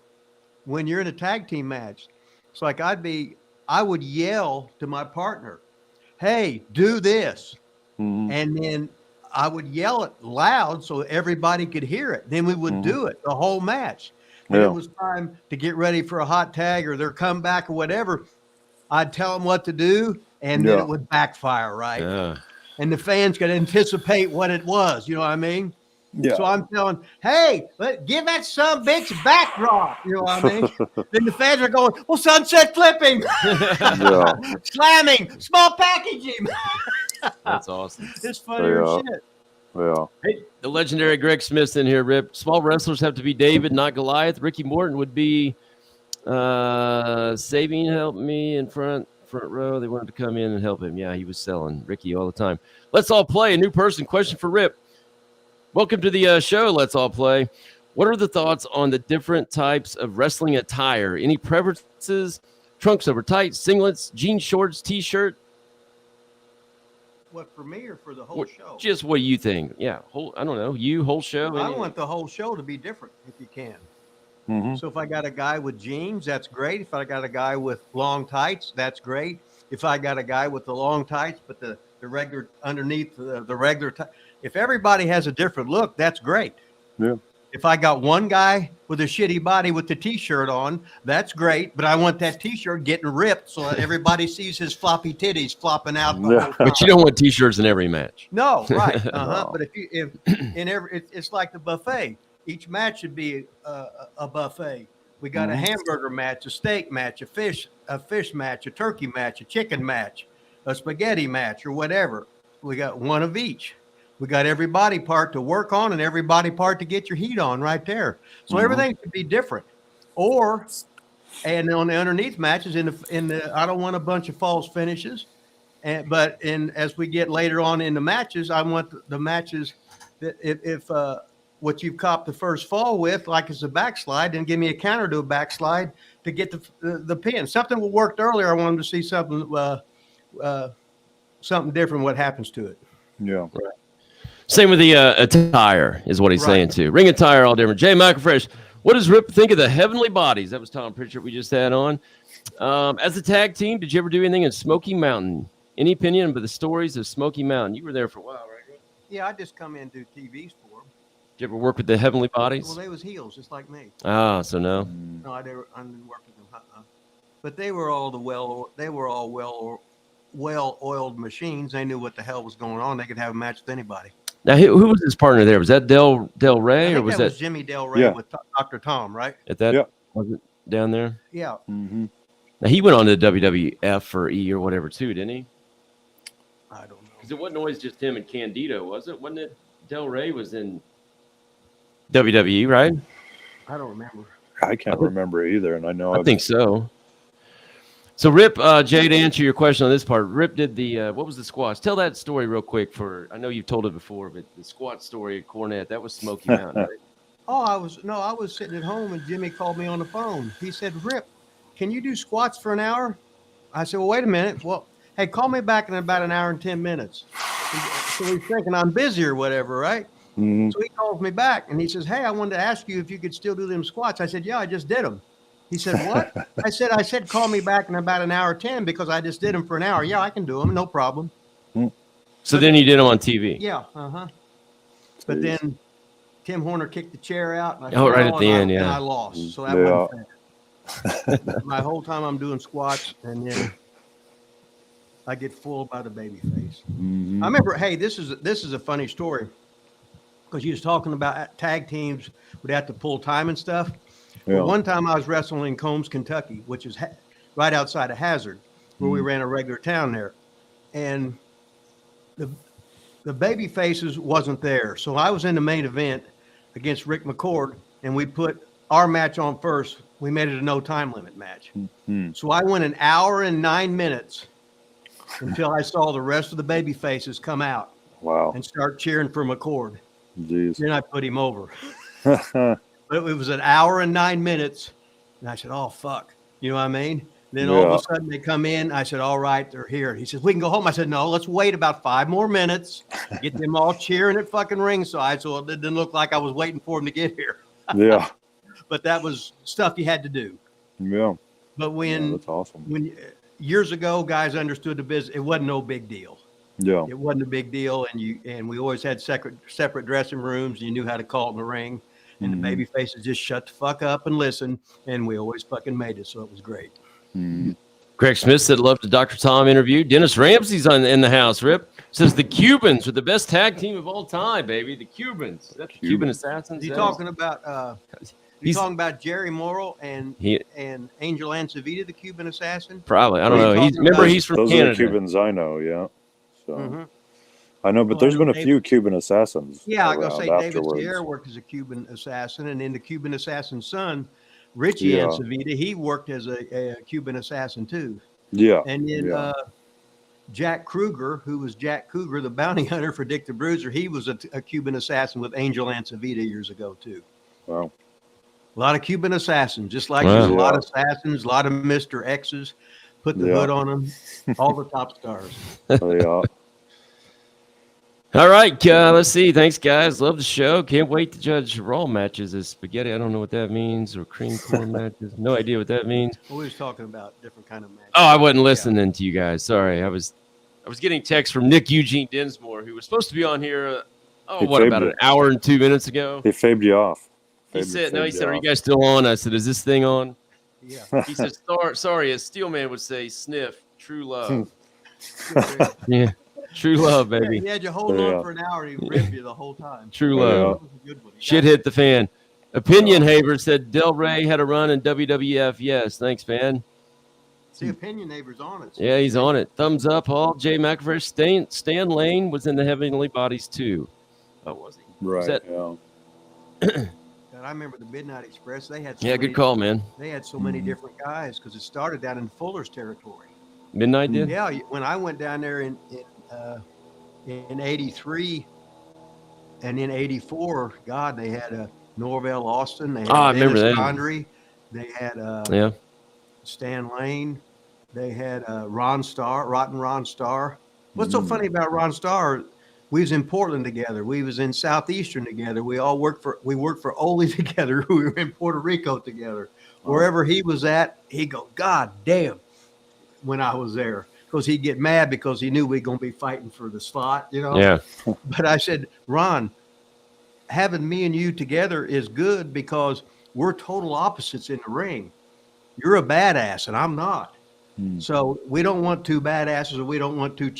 When you're in a tag team match, it's like I would yell to my partner, hey, do this. Mm-hmm. And then I would yell it loud so everybody could hear it. Then we would do it the whole match. When it was time to get ready for a hot tag or their comeback or whatever, I'd tell them what to do, and then it would backfire, right? Yeah. And the fans could anticipate what it was. You know what I mean? Yeah. So I'm telling, hey, give that son bitch a backdrop. You know what I mean? Then the fans are going, well, sunset flipping, slamming, small packaging.
That's awesome.
It's funny as shit.
Yeah.
Hey, the legendary Greg Smith's in here, Rip. Small wrestlers have to be David, not Goliath. Ricky Morton would be saving, help me in front row. They wanted to come in and help him. Yeah, he was selling Ricky all the time. Let's all play. A new person. Question for Rip. Welcome to the show. Let's all play. What are the thoughts on the different types of wrestling attire? Any preferences? Trunks over tights, singlets, jean shorts, t-shirt?
What, for me or for the whole show?
Just what you think. Yeah. I don't know. Whole show.
I want the whole show to be different if you can. Mm-hmm. So if I got a guy with jeans, that's great. If I got a guy with long tights, that's great. If I got a guy with the long tights, but the regular underneath the regular tights. If everybody has a different look, that's great.
Yeah.
If I got one guy with a shitty body with the T-shirt on, that's great. But I want that T-shirt getting ripped so that everybody sees his floppy titties flopping out.
But you don't want T-shirts in every match.
No, right. No. But it's like the buffet. Each match should be a buffet. We got a hamburger match, a steak match, a fish match, a turkey match, a chicken match, a spaghetti match, or whatever. We got one of each. We got every body part to work on and every body part to get your heat on right there. So everything should be different. And on the underneath matches, in the I don't want a bunch of false finishes. But as we get later on in the matches, I want the matches that if what you've copped the first fall with, like it's a backslide, then give me a counter to a backslide to get the pin. Something that worked earlier. I want them to see something different. What happens to it?
Yeah.
Right. Same with the attire is what he's saying too. Ring attire, all different. Jay Microfresh, what does Rip think of the Heavenly Bodies? That was Tom Pritchard we just had on. As a tag team, did you ever do anything in Smoky Mountain? Any opinion about the stories of Smoky Mountain? You were there for a while, right?
Yeah, I just come in and do TVs for them.
you ever work with the Heavenly Bodies?
Well, they was heels, just like me.
Ah, so no.
No, I didn't work with them. But they were all well-oiled machines. They knew what the hell was going on. They could have a match with anybody.
Now, who was his partner there? Was that Del Rey, or was that
Jimmy Del Rey with Dr. Tom, right?
at that? Was it down there?
Yeah.
Mm-hmm.
Now he went on to WWF or E or whatever too, didn't he?
I don't know.
Because it wasn't always just him and Candido, was it? Wasn't it? Del Rey was in WWE, right?
I don't remember.
I can't remember either, and
I think so. So Rip, Jay, to answer your question on this part, Rip did the what was the squats? Tell that story real quick. I know you've told it before, but the squat story at Cornette, that was Smoky Mountain, right?
Oh, I was sitting at home and Jimmy called me on the phone. He said, Rip, can you do squats for an hour? I said, well, wait a minute. Well, hey, call me back in about an hour and 10 minutes. So he's thinking I'm busy or whatever, right?
Mm-hmm.
So he calls me back and he says, hey, I wanted to ask you if you could still do them squats. I said, yeah, I just did them. He said, what? I said, call me back in about an hour 10 because I just did them for an hour. Yeah, I can do them. No problem.
So then you did them on TV.
Yeah. But then Tim Horner kicked the chair out. And
right at the end,
and I lost. So that wasn't fair. My whole time I'm doing squats and then I get fooled by the baby face.
Mm-hmm.
I remember, hey, this is a funny story because you was talking about tag teams would have to pull time and stuff.
Yeah.
Well, one time I was wrestling in Combs, Kentucky, which is right outside of Hazard, where we ran a regular town there. And the baby faces wasn't there. So I was in the main event against Rick McCord, and we put our match on first. We made it a no time limit match.
Mm-hmm.
So I went an hour and 9 minutes until I saw the rest of the baby faces come out.
Wow.
And start cheering for McCord.
Jeez.
Then I put him over. But it was an hour and 9 minutes. And I said, oh, fuck. You know what I mean? Then all of a sudden they come in. I said, all right, they're here. He says, we can go home. I said, no, let's wait about 5 more minutes. Get them all cheering at fucking ringside so it didn't look like I was waiting for them to get here.
Yeah.
But that was stuff you had to do.
Yeah.
But
that's awesome.
When years ago, guys understood the business, it wasn't no big deal.
Yeah.
It wasn't a big deal. And we always had separate dressing rooms. You knew how to call it in the ring. And the baby faces just shut the fuck up and listen. And we always fucking made it. So it was great.
Mm-hmm.
Greg Smith said, love the Dr. Tom interview. Dennis Ramsey's in the house, Rip. Says the Cubans are the best tag team of all time, baby. The Cubans. Is that the Cuban Assassins?
You talking about you talking about Jerry Morrill and Angel Ancevita, the Cuban assassin?
Probably. I don't know. He's from
those
Canada.
Are the Cubans I know, yeah. So I know, but there's been a few Cuban assassins.
Yeah, I gotta say David Sierra worked as a Cuban assassin, and then the Cuban assassin's son, Richie Ancevita, he worked as a Cuban assassin too.
Yeah.
And then Jack Kruger, who was Jack Cougar, the bounty hunter for Dick the Bruiser, he was a Cuban assassin with Angel Ancevita years ago too.
Wow.
A lot of Cuban assassins, just like there's a lot of assassins, a lot of Mr. X's, put the hood on them, all the top stars.
Oh, yeah.
All right, let's see. Thanks, guys. Love the show. Can't wait to judge Raw matches as spaghetti. I don't know what that means, or cream corn matches. No idea what that means.
We was talking about different kind of matches.
Oh, I wasn't listening to you guys. Sorry, I was getting texts from Nick Eugene Dinsmore, who was supposed to be on here. About an hour and 2 minutes ago?
He fabed you off.
He said, "Are you guys still on?" I said, "Is this thing on?"
Yeah.
He said, "Sorry." As Steelman would say, "Sniff, true love." Yeah. True love, baby.
He had you hold on for an hour. He ripped you the whole time.
True love. Shit hit the fan. Opinion Haver said Del Rey had a run in WWF. Yes, thanks, man.
See, Opinion Haver's on it.
Yeah, he's on it. Thumbs up, Hall. Jay McIntyre. Stan Lane was in the Heavenly Bodies too. Oh, was he?
Right.
God, I remember the Midnight Express. They had
good call, man.
They had so many different guys because it started down in Fuller's territory.
Midnight did?
Yeah, when I went down there in 83 and in 84, God, they had Norvell Austin. They had
I remember that.
Condry. They had Stan Lane. They had Ron Starr, Rotten Ron Starr. What's so funny about Ron Starr? We was in Portland together. We was in Southeastern together. We worked for Ole together. We were in Puerto Rico together. Wherever he was at, he'd go, God damn, when I was there. Because he'd get mad because he knew we were going to be fighting for the slot, you know?
Yeah.
But I said, Ron, having me and you together is good because we're total opposites in the ring. You're a badass and I'm not. So we don't want two badasses, or we don't want two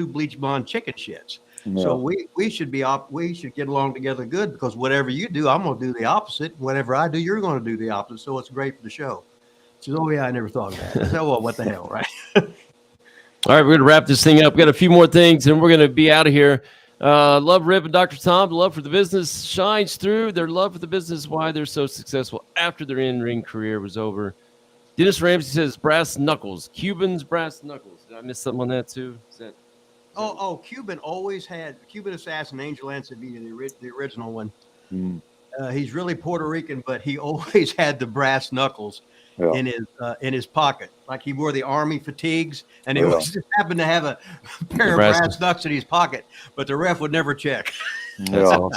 bleach blonde chicken shits.
No.
So we should get along together good, because whatever you do, I'm going to do the opposite. Whatever I do, you're going to do the opposite. So it's great for the show. She says, oh yeah, I never thought of that. So well, what the hell, right?
All right, we're going to wrap this thing up. We got a few more things, and we're going to be out of here. Love Rip and Dr. Tom. The love for the business shines through. Their love for the business is why they're so successful after their in-ring career was over. Dennis Ramsey says brass knuckles. Cuban's brass knuckles. Did I miss something on that too?
Cuban always had Cuban Assassin, Angel Ancevita, the original one. He's really Puerto Rican, but he always had the brass knuckles in his pocket. Like he wore the army fatigues, and he just happened to have a pair of brass knucks in his pocket, but the ref would never check.
Yeah.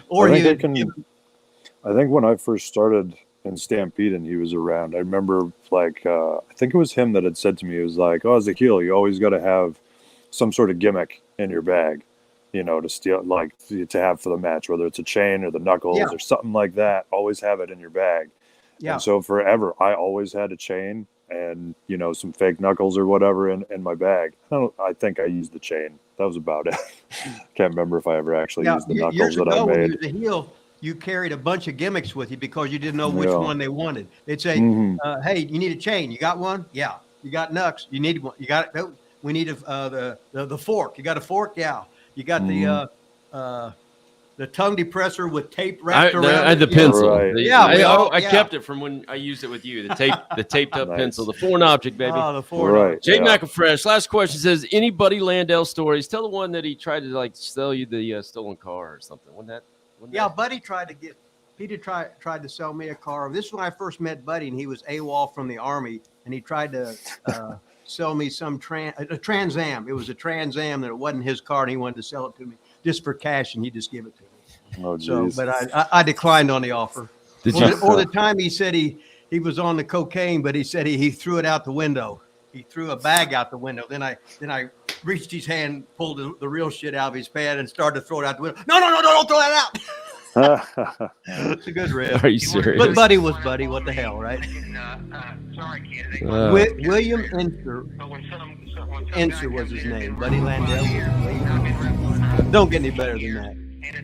Or
I think when I first started in Stampede and he was around, I remember I think it was him that had said to me, he was like, oh, as a heel, you always got to have some sort of gimmick in your bag, to steal, to have for the match, whether it's a chain or the knuckles or something like that. Always have it in your bag. Yeah. And so forever, I always had a chain and, some fake knuckles or whatever in my bag. I think I used the chain. That was about it. Can't remember if I ever actually used the knuckles that I made.
When you was a heel, you carried a bunch of gimmicks with you because you didn't know which one they wanted. They'd say, hey, you need a chain. You got one? Yeah. You got knucks? You need one. You got it? We need the fork. You got a fork? Yeah. You got the tongue depressor with tape wrapped around it.
I had the pencil.
Right.
I kept it from when I used it with you. The taped up pencil, the foreign object, baby.
Oh, the foreign
object.
Jake McAfresh, last question says, any Buddy Landell stories? Tell the one that he tried to sell you the stolen car or something.
Buddy tried to sell me a car. This is when I first met Buddy, and he was AWOL from the Army, and he tried to sell me a Trans Am. It was a Trans Am that it wasn't his car, and he wanted to sell it to me just for cash, and he just give it to me.
Oh, geez.
But I declined on the offer. Or the time he said he was on the cocaine, but he said he threw it out the window. He threw a bag out the window. Then I reached his hand, pulled the real shit out of his pad, and started to throw it out the window. No, don't throw that out. It's a good riff.
Are you serious?
But Buddy was Buddy. What the hell, right?
Sorry, kid.
William Enser was his name. Buddy Landell. Don't get any better than that.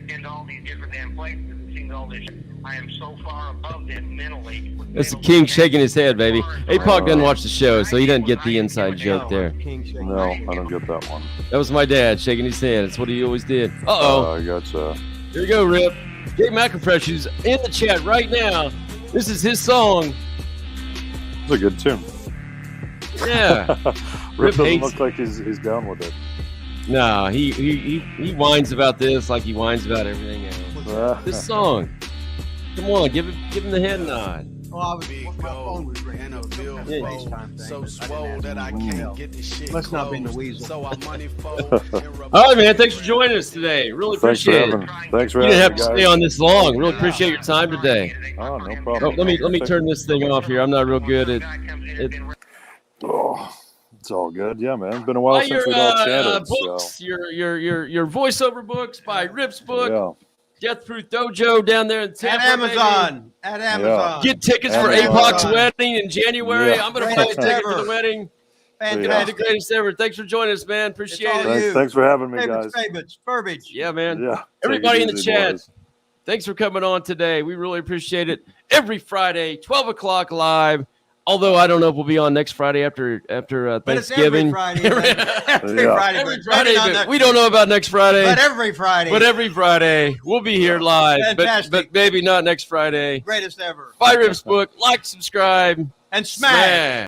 And all these different damn places and seen all this. I am so far above them mentally.
That's the king shaking his head, baby. APOC doesn't watch the show, so he doesn't get the inside joke there.
No, I don't get that one.
That was my dad shaking his head. That's what he always did. Uh-oh.
I gotcha.
Here you go, Rip. Jake McAfresh, who's in the chat right now. This is his song.
It's a good tune.
Yeah.
Rip doesn't look like he's down with it.
No, he whines about this like he whines about everything else. This song. Come on, give him the head nod.
My phone was ringing. So swole that I can't get this shit. Let's not be in the weasel.
All right, man. Thanks for joining us today. Really appreciate it.
Thanks for having me.
You didn't have to stay on this long. Really appreciate your time today.
Oh, no problem.
Oh, let me turn this thing off here. I'm not real good at it.
Oh, it's all good. Yeah, man. It's been a while since we've all chatted.
Books, your voiceover books by Rip's book. Yeah. Death Proof Dojo down there in Tampa.
At Amazon.
Get tickets for APOC's wedding in January. I'm going to buy a ticket for the wedding. Fantastic. The greatest ever. Thanks for joining us, man. Appreciate it.
Thanks for having me, guys.
Burbage.
Yeah, man.
Yeah.
Everybody in the chat, thanks for coming on today. We really appreciate it. Every Friday, 12 o'clock live. Although I don't know if we'll be on next Friday after Thanksgiving.
But it's every Friday.
Every Friday. But we don't know about next Friday.
But every Friday.
We'll be here live. But maybe not next Friday.
Greatest ever.
Buy Rip's book. Like, subscribe.
And smash.